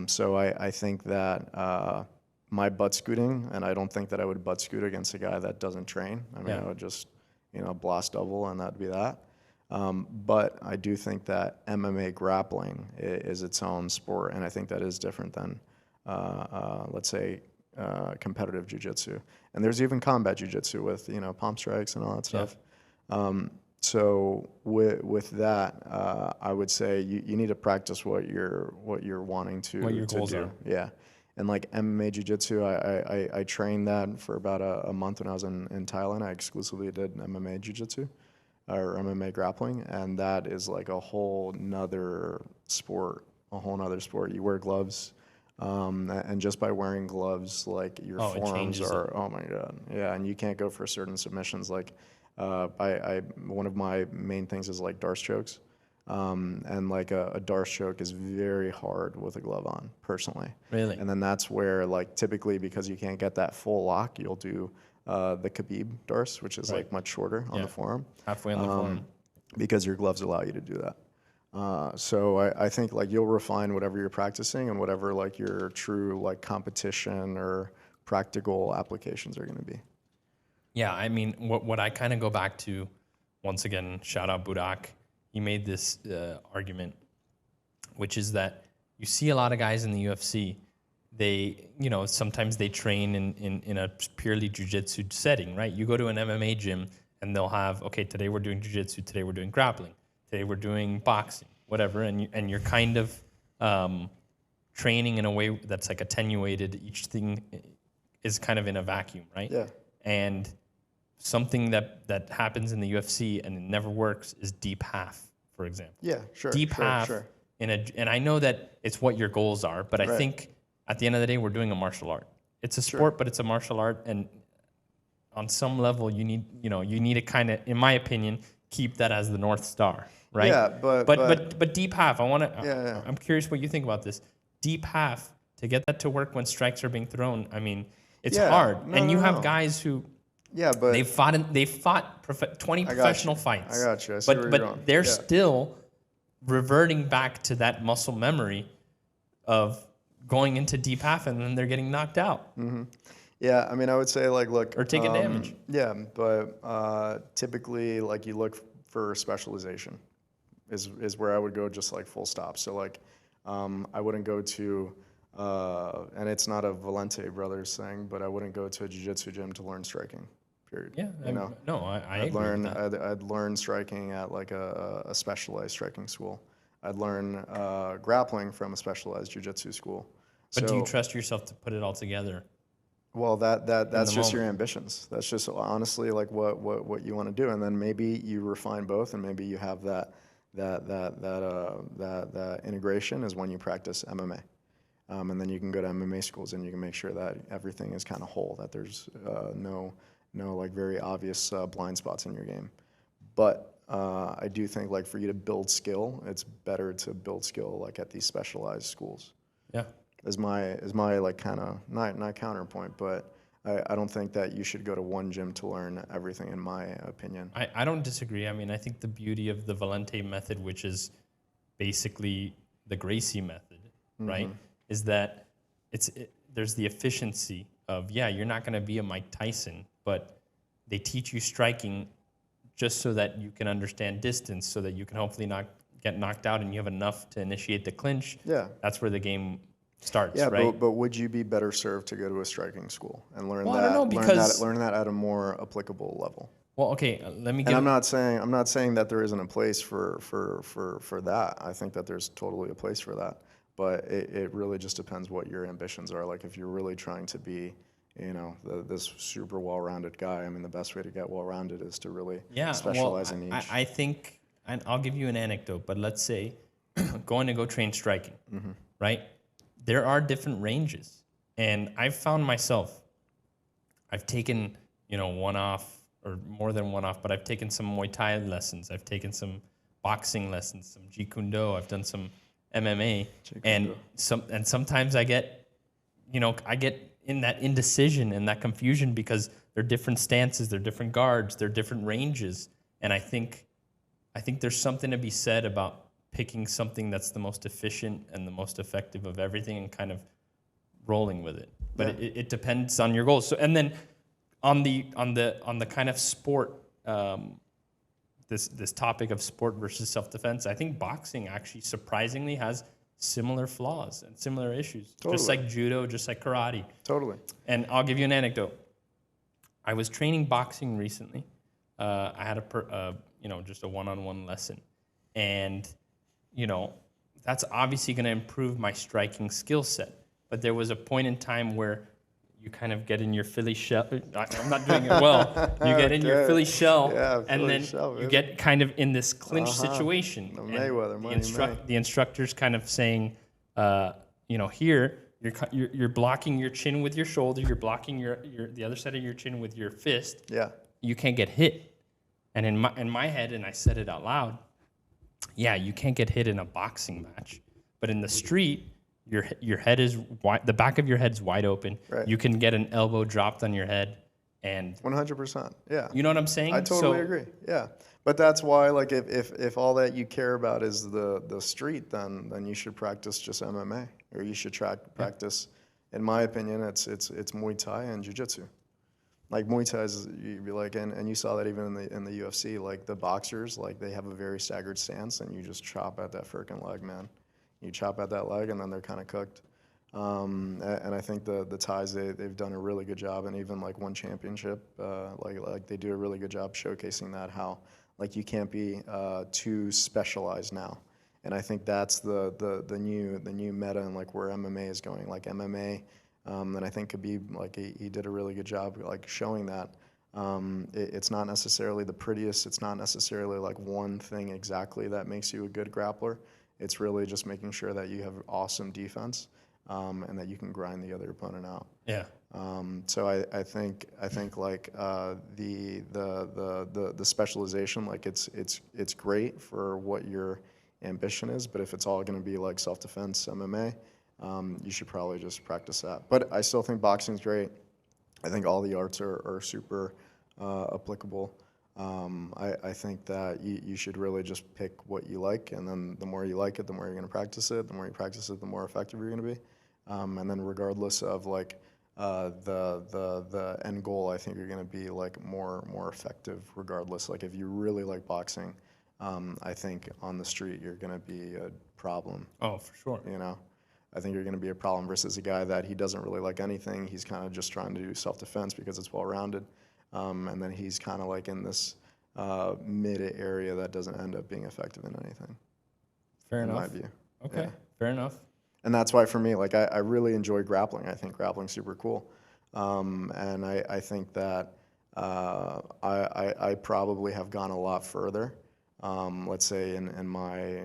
So I think that my butt scooting, and I don't think that I would butt scoot against a guy that doesn't train. I mean, I would just, blast double, and that'd be that. But I do think that MMA grappling is its own sport, and I think that is different than, let's say, competitive jiu-jitsu. And there's even combat jiu-jitsu with, palm strikes and all that stuff. So with that, I would say you need to practice what you're wanting to What your goals do. are. Yeah. And like MMA jiu-jitsu, I trained that for about a month when I was in Thailand. I exclusively did MMA jiu-jitsu or MMA grappling, and that is like a whole nother sport. You wear gloves, and just by wearing gloves, like your forearms are, oh my God. Yeah, and you can't go for certain submissions. Like one of my main things is like Darce chokes. And like a Darce choke is very hard with a glove on, personally. Really? And then that's where, like, typically, because you can't get that full lock, you'll do the Khabib Darce, which is like much shorter on the forearm. Halfway on the forearm. Because your gloves allow you to do that. So I think like you'll refine whatever you're practicing and whatever like your true like competition or practical applications are going to be. Yeah, I mean, what I kind of go back to, once again, shout out Burak. He made this argument, which is that you see a lot of guys in the UFC, they, sometimes they train in a purely jiu-jitsu setting, right? You go to an MMA gym and they'll have, okay, today we're doing jiu-jitsu, today we're doing grappling, today we're doing boxing, whatever, and you're kind of training in a way that's like attenuated. Each thing is kind of in a vacuum, right? Yeah. And something that happens in the UFC and it never works is deep half, for example. Yeah, sure. Deep half. And I know that it's what your goals are, but I think at the end of the day, we're doing a martial art. It's a sport, but it's a martial art, and on some level, you need to kind of, in my opinion, keep that as the North Star, right? Yeah, but deep half. I'm curious what you think about this. Deep half, to get that to work when strikes are being thrown. I mean, it's hard, and you have guys who. Yeah, but they fought 20 professional fights. I got you. I see where you're going. But they're still reverting back to that muscle memory of going into deep half, and then they're getting knocked out. Mm-hmm. Yeah, I mean, I would say like look or taking damage. Yeah, but typically like you look for specialization is where I would go, just like full stop. So like I wouldn't go to. And it's not a Valente Brothers thing, but I wouldn't go to a jiu-jitsu gym to learn striking, period. Yeah, I'd learn striking at like a specialized striking school. I'd learn grappling from a specialized jiu-jitsu school. But do you trust yourself to put it all together? Well, that's just your ambitions. That's just honestly like what you want to do, and then maybe you refine both, and maybe you have that integration is when you practice MMA. And then you can go to MMA schools and you can make sure that everything is kind of whole, that there's no like very obvious blind spots in your game. But I do think like for you to build skill, it's better to build skill like at these specialized schools. Yeah. Is my like kind of not counterpoint, but I don't think that you should go to one gym to learn everything, in my opinion. I don't disagree. I mean, I think the beauty of the Valente method, which is basically the Gracie method, right, is that there's the efficiency of, yeah, you're not going to be a Mike Tyson, but they teach you striking just so that you can understand distance, so that you can hopefully not get knocked out and you have enough to initiate the clinch. Yeah. That's where the game starts, yeah, right? but would you be better served to go to a striking school and learn I don't know, because learn that at a more applicable level? Well, okay, let me And I'm not saying that there isn't a place for that. I think that there's totally a place for that. But it really just depends what your ambitions are. Like if you're really trying to be, this super well-rounded guy, I mean, the best way to get well-rounded is to really specialize in each. I think, and I'll give you an anecdote, but let's say going to go train striking, right? There are different ranges. And I've found myself, I've taken, one-off or more than one-off, but I've taken some Muay Thai lessons. I've taken some boxing lessons, some Jeet Kune Do. I've done some MMA. And sometimes I get in that indecision and that confusion because they're different stances, they're different guards, they're different ranges. And I think there's something to be said about picking something that's the most efficient and the most effective of everything and kind of rolling with it. But it depends on your goals. So, and then on the kind of sport, this topic of sport versus self-defense, I think boxing actually surprisingly has similar flaws and similar issues. Totally. Just like judo, just like karate. Totally. And I'll give you an anecdote. I was training boxing recently. I had just a one-on-one lesson. And, that's obviously going to improve my striking skill set. But there was a point in time where you kind of get in your Philly shell. I'm not doing it well. You get in your Philly shell, and then you get kind of in this clinch situation. The Mayweather, the instructor's kind of saying, here you're blocking your chin with your shoulder. You're blocking the other side of your chin with your fist. Yeah. You can't get hit. And in my head, and I said it out loud, yeah, you can't get hit in a boxing match, but in the street, your head is wide, the back of your head's wide open. Right. You can get an elbow dropped on your head, and 100%. Yeah. You know what I'm saying? I totally agree. Yeah. But that's why, like, if all that you care about is the street, then you should practice just MMA, or you should practice. In my opinion, it's Muay Thai and Jiu Jitsu. Like Muay Thai is, you'd be like, and you saw that even in the UFC, like the boxers, like they have a very staggered stance, and you just chop at that freaking leg, man. You chop at that leg, and then they're kind of cooked. And I think the Thais, they've done a really good job, and even like one championship, like they do a really good job showcasing that, how like you can't be too specialized now. And I think that's the new meta, and like where MMA is going. Like MMA, and I think Khabib, like he did a really good job like showing that. It's not necessarily the prettiest. It's not necessarily like one thing exactly that makes you a good grappler. It's really just making sure that you have awesome defense, and that you can grind the other opponent out. Yeah. So I think like the specialization, like it's great for what your ambition is, but if it's all going to be like self-defense MMA, you should probably just practice that. But I still think boxing's great. I think all the arts are super applicable. I think that you should really just pick what you like, and then the more you like it, the more you're going to practice it. The more you practice it, the more effective you're going to be. And then regardless of like the end goal, I think you're going to be like more effective regardless. Like if you really like boxing, I think on the street you're going to be a problem. Oh, for sure. I think you're going to be a problem versus a guy that he doesn't really like anything. He's kind of just trying to do self-defense because it's well-rounded. And then he's kind of like in this mid area that doesn't end up being effective in anything. Fair enough. In my view. Okay, Yeah. Fair enough. And that's why for me, like I really enjoy grappling. I think grappling's super cool. And I think that I probably have gone a lot further, let's say in my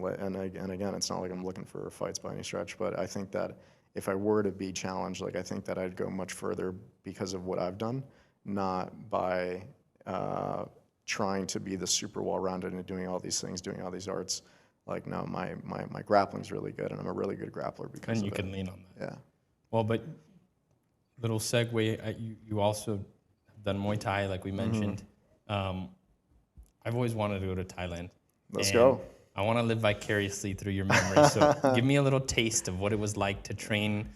And again, it's not like I'm looking for fights by any stretch, but I think that if I were to be challenged, like I think that I'd go much further because of what I've done, not by trying to be the super well-rounded and doing all these things, doing all these arts. Like, no, my grappling's really good, and I'm a really good grappler because And you of can it. lean on that. Yeah. Well, but little segue, you also have done Muay Thai, like we mentioned. I've always wanted to go to Thailand. Let's and go. I want to live vicariously through your memory. So give me a little taste of what it was like to train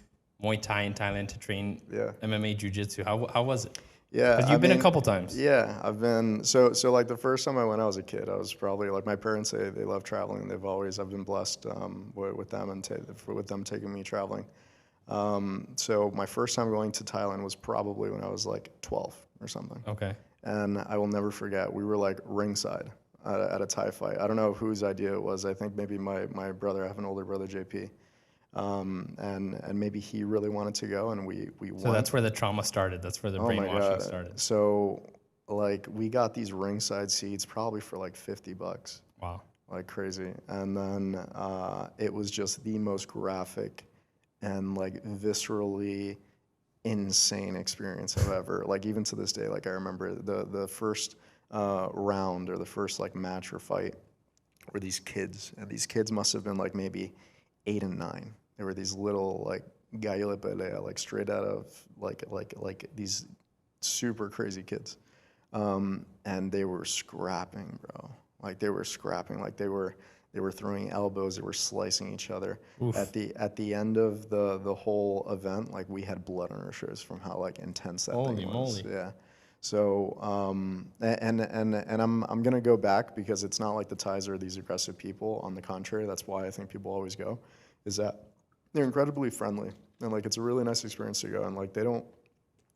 Muay Thai in Thailand, to train MMA Jiu Jitsu. How was it? Yeah, Because you've been a couple times. Yeah, I've been. So like the first time I went, I was a kid. I was probably like, my parents say they love traveling. I've been blessed with them and with them taking me traveling. So my first time going to Thailand was probably when I was like 12 or something. Okay. And I will never forget, we were like ringside at a Thai fight. I don't know whose idea it was. I think maybe my brother, I have an older brother, JP. And maybe he really wanted to go, and we went. So that's where the trauma started. That's where the brainwashing started. So like we got these ringside seats probably for like $50. Wow. Like crazy. And then it was just the most graphic and like viscerally insane experience I've ever, like even to this day, like I remember the first round or the first like match or fight were these kids, and these kids must have been like maybe 8 and 9. They were these little like gallo pelea, like straight out of like these super crazy kids, and they were scrapping, bro. Like they were scrapping, like they were throwing elbows, they were slicing each other. Oof. At the end of the whole event, like we had blood on our shirts from how like intense that thing was. Moly. Yeah. So and I'm gonna go back because it's not like the Thais are these aggressive people. On the contrary, that's why I think people always go, is that they're incredibly friendly, and like it's a really nice experience to go. And like they don't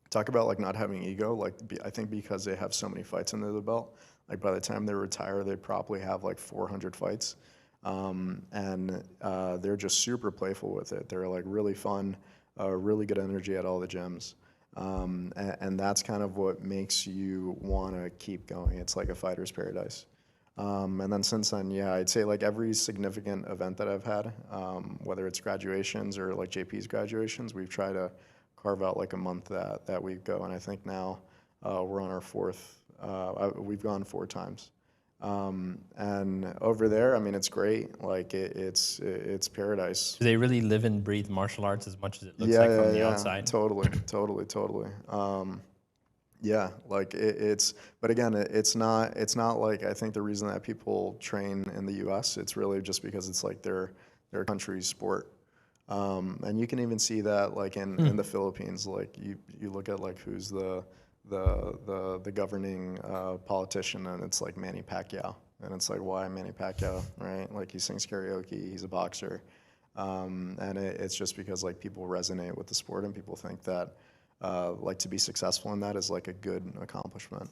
talk about like not having ego. Like I think because they have so many fights under the belt, like by the time they retire, they probably have like 400 fights, and they're just super playful with it. They're like really fun, really good energy at all the gyms. And that's kind of what makes you want to keep going. It's like a fighter's paradise. And then since then, yeah, I'd say like every significant event that I've had, whether it's graduations or like JP's graduations, we've tried to carve out like a month that we go. And I think now we're on our 4th. We've gone 4 times. And over there, I mean, it's great. Like it's paradise. Do they really live and breathe martial arts as much as it looks like from the outside? Totally. Yeah, like it's, but again, it's not like, I think the reason that people train in the US, it's really just because it's like their country's sport. And you can even see that like in the Philippines, like you look at like who's the governing politician, and it's like Manny Pacquiao, and it's like, why Manny Pacquiao, right? Like he sings karaoke, he's a boxer, and it's just because like people resonate with the sport, and people think that like to be successful in that is like a good accomplishment,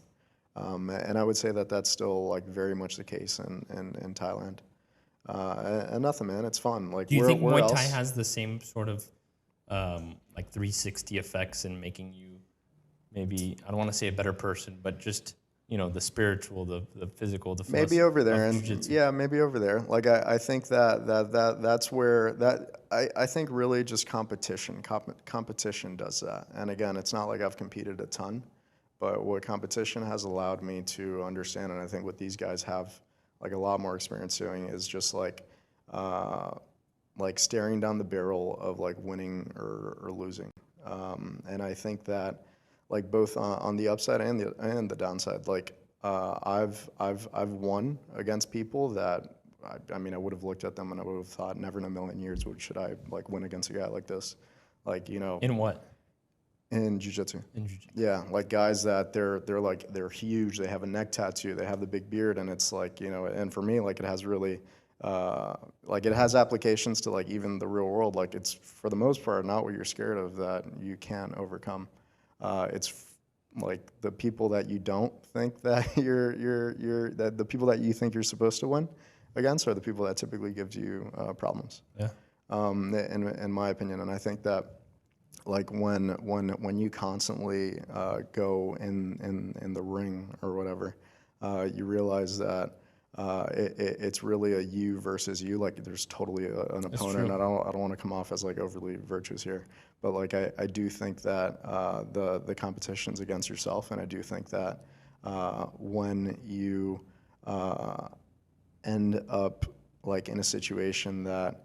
and I would say that that's still like very much the case in Thailand. And nothing, man, it's fun. Like, do you think Muay Thai has the same sort of like 360 effects in making you, maybe, I don't want to say a better person, but just, you know, the spiritual, the physical, the maybe over there, and yeah, maybe over there. Like I think that's where I think really just competition does that. And again, it's not like I've competed a ton, but what competition has allowed me to understand, and I think what these guys have like a lot more experience doing, is just like staring down the barrel of like winning or losing. And I think that like both on the upside and the downside, like I've won against people that I mean I would have looked at them and I would have thought, never in a million years should I like win against a guy like this, like, you know. In what? In jiu-jitsu. Yeah, like guys that they're huge, they have a neck tattoo, they have the big beard, and it's like, you know, and for me, like it has really like it has applications to like even the real world. Like it's for the most part not what you're scared of that you can't overcome. It's like the people that you don't think that that the people that you think you're supposed to win against are the people that typically gives you problems. Yeah. In my opinion, and I think that like when you constantly go in the ring or whatever, you realize that it's really a you versus you. Like there's totally an opponent. I don't want to come off as like overly virtuous here, but like I do think that the competition's against yourself, and I do think that when you end up like in a situation that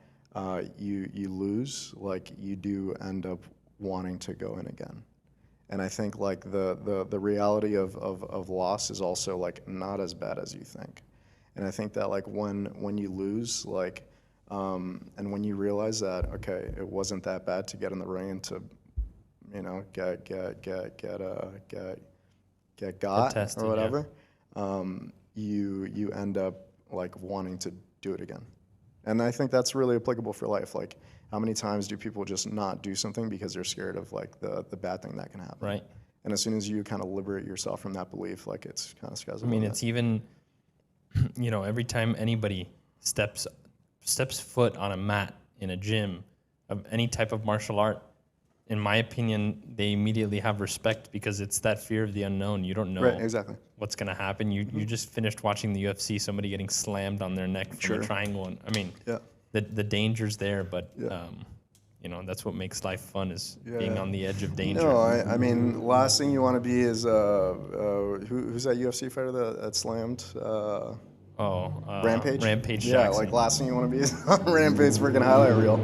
you lose, like you do end up wanting to go in again. And I think like the reality of loss is also like not as bad as you think. And I think that like when you lose, like and when you realize that, okay, it wasn't that bad to get in the ring and to, you know, get got tested, or whatever, you end up like wanting to do it again. And I think that's really applicable for life. Like, how many times do people just not do something because they're scared of like the bad thing that can happen? Right. And as soon as you kind of liberate yourself from that belief, like it's kind of sky's the I mean, limit. it's even, you know, every time anybody steps foot on a mat in a gym of any type of martial art, in my opinion, they immediately have respect because it's that fear of the unknown. You don't know Right, exactly. what's going to happen. You just finished watching the UFC, somebody getting slammed on their neck from a triangle. And, I mean, the danger's there, but, you know, that's what makes life fun is being on the edge of danger. No, I mean, last thing you want to be is, who's that UFC fighter that slammed? Rampage? Rampage Yeah, Jackson. like last thing you want to be is on Rampage freaking highlight reel.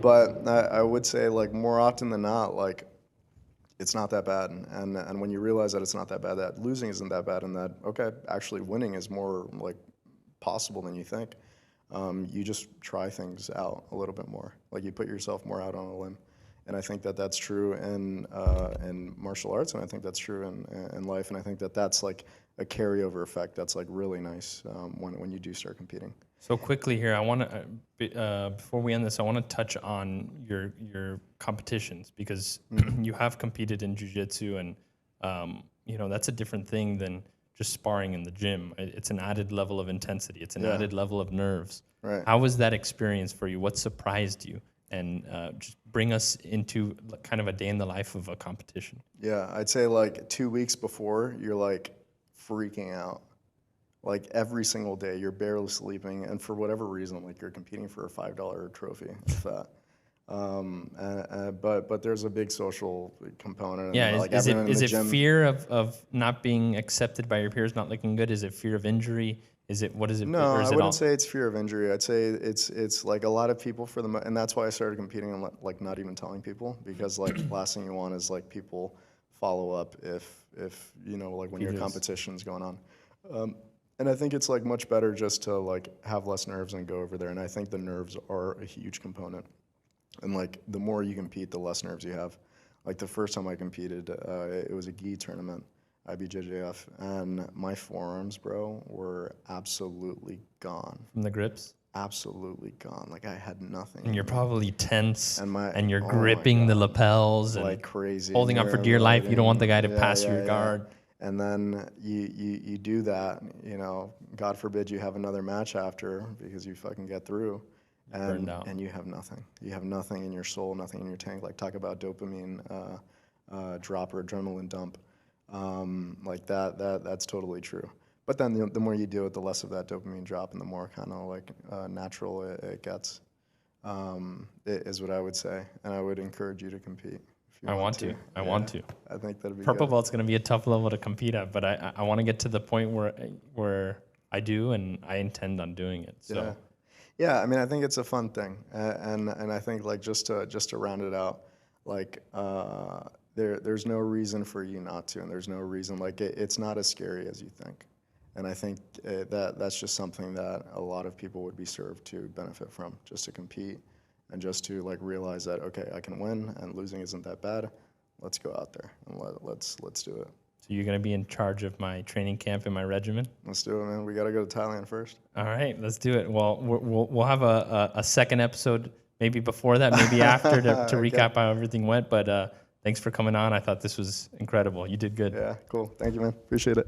But I would say like more often than not, like it's not that bad. And when you realize that it's not that bad, that losing isn't that bad, and that, okay, actually winning is more like possible than you think. You just try things out a little bit more. Like you put yourself more out on a limb. And I think that that's true in martial arts, and I think that's true in life. And I think that that's like a carryover effect that's like really nice when you do start competing. So quickly here, I want to before we end this, I want to touch on your competitions because you have competed in Jiu Jitsu, and you know that's a different thing than just sparring in the gym. It's an added level of intensity. It's an added level of nerves. Right. How was that experience for you? What surprised you? And just bring us into kind of a day in the life of a competition. Yeah, I'd say like 2 weeks before, you're like freaking out. Like every single day, you're barely sleeping, and for whatever reason, like you're competing for a $5 trophy, if that. But there's a big social component. Yeah, and, like, is it gym, fear of not being accepted by your peers, not looking good? Is it fear of injury? Is it what is it? No, or is I it wouldn't say it's fear of injury. I'd say it's like a lot of people and that's why I started competing and like not even telling people, because like last thing you want is like people follow up if you know, like when your competition's going on. And I think it's like much better just to like have less nerves and go over there. And I think the nerves are a huge component. And like the more you compete, the less nerves you have. Like the first time I competed, it was a gi tournament, IBJJF, and my forearms, bro, were absolutely gone. From the grips? Absolutely gone. Like I had nothing. And you're probably tense, and you're gripping the lapels, and like crazy, holding on for dear life. You don't want the guy to pass your guard. And then you do that, you know, God forbid you have another match after because you fucking get through. And you have nothing. You have nothing in your soul, nothing in your tank. Like talk about dopamine drop or adrenaline dump. Like that's totally true. But then the more you do it, the less of that dopamine drop and the more kind of like natural it gets, is what I would say. And I would encourage you to compete. I want to. I want to. I think that'd be Purple good. belt's going to be a tough level to compete at, but I want to get to the point where I do, and I intend on doing it. So. Yeah, I mean, I think it's a fun thing, and I think like just to round it out, like there's no reason for you not to, and there's no reason like it's not as scary as you think, and I think that's just something that a lot of people would be served to benefit from, just to compete, and just to like realize that okay, I can win, and losing isn't that bad. Let's go out there and let's do it. So you're going to be in charge of my training camp and my regimen? Let's do it, man. We got to go to Thailand first. All right, let's do it. Well, we'll have a second episode, maybe before that, maybe after, to recap how everything went. But thanks for coming on. I thought this was incredible. You did good. Yeah, cool. Thank you, man. Appreciate it.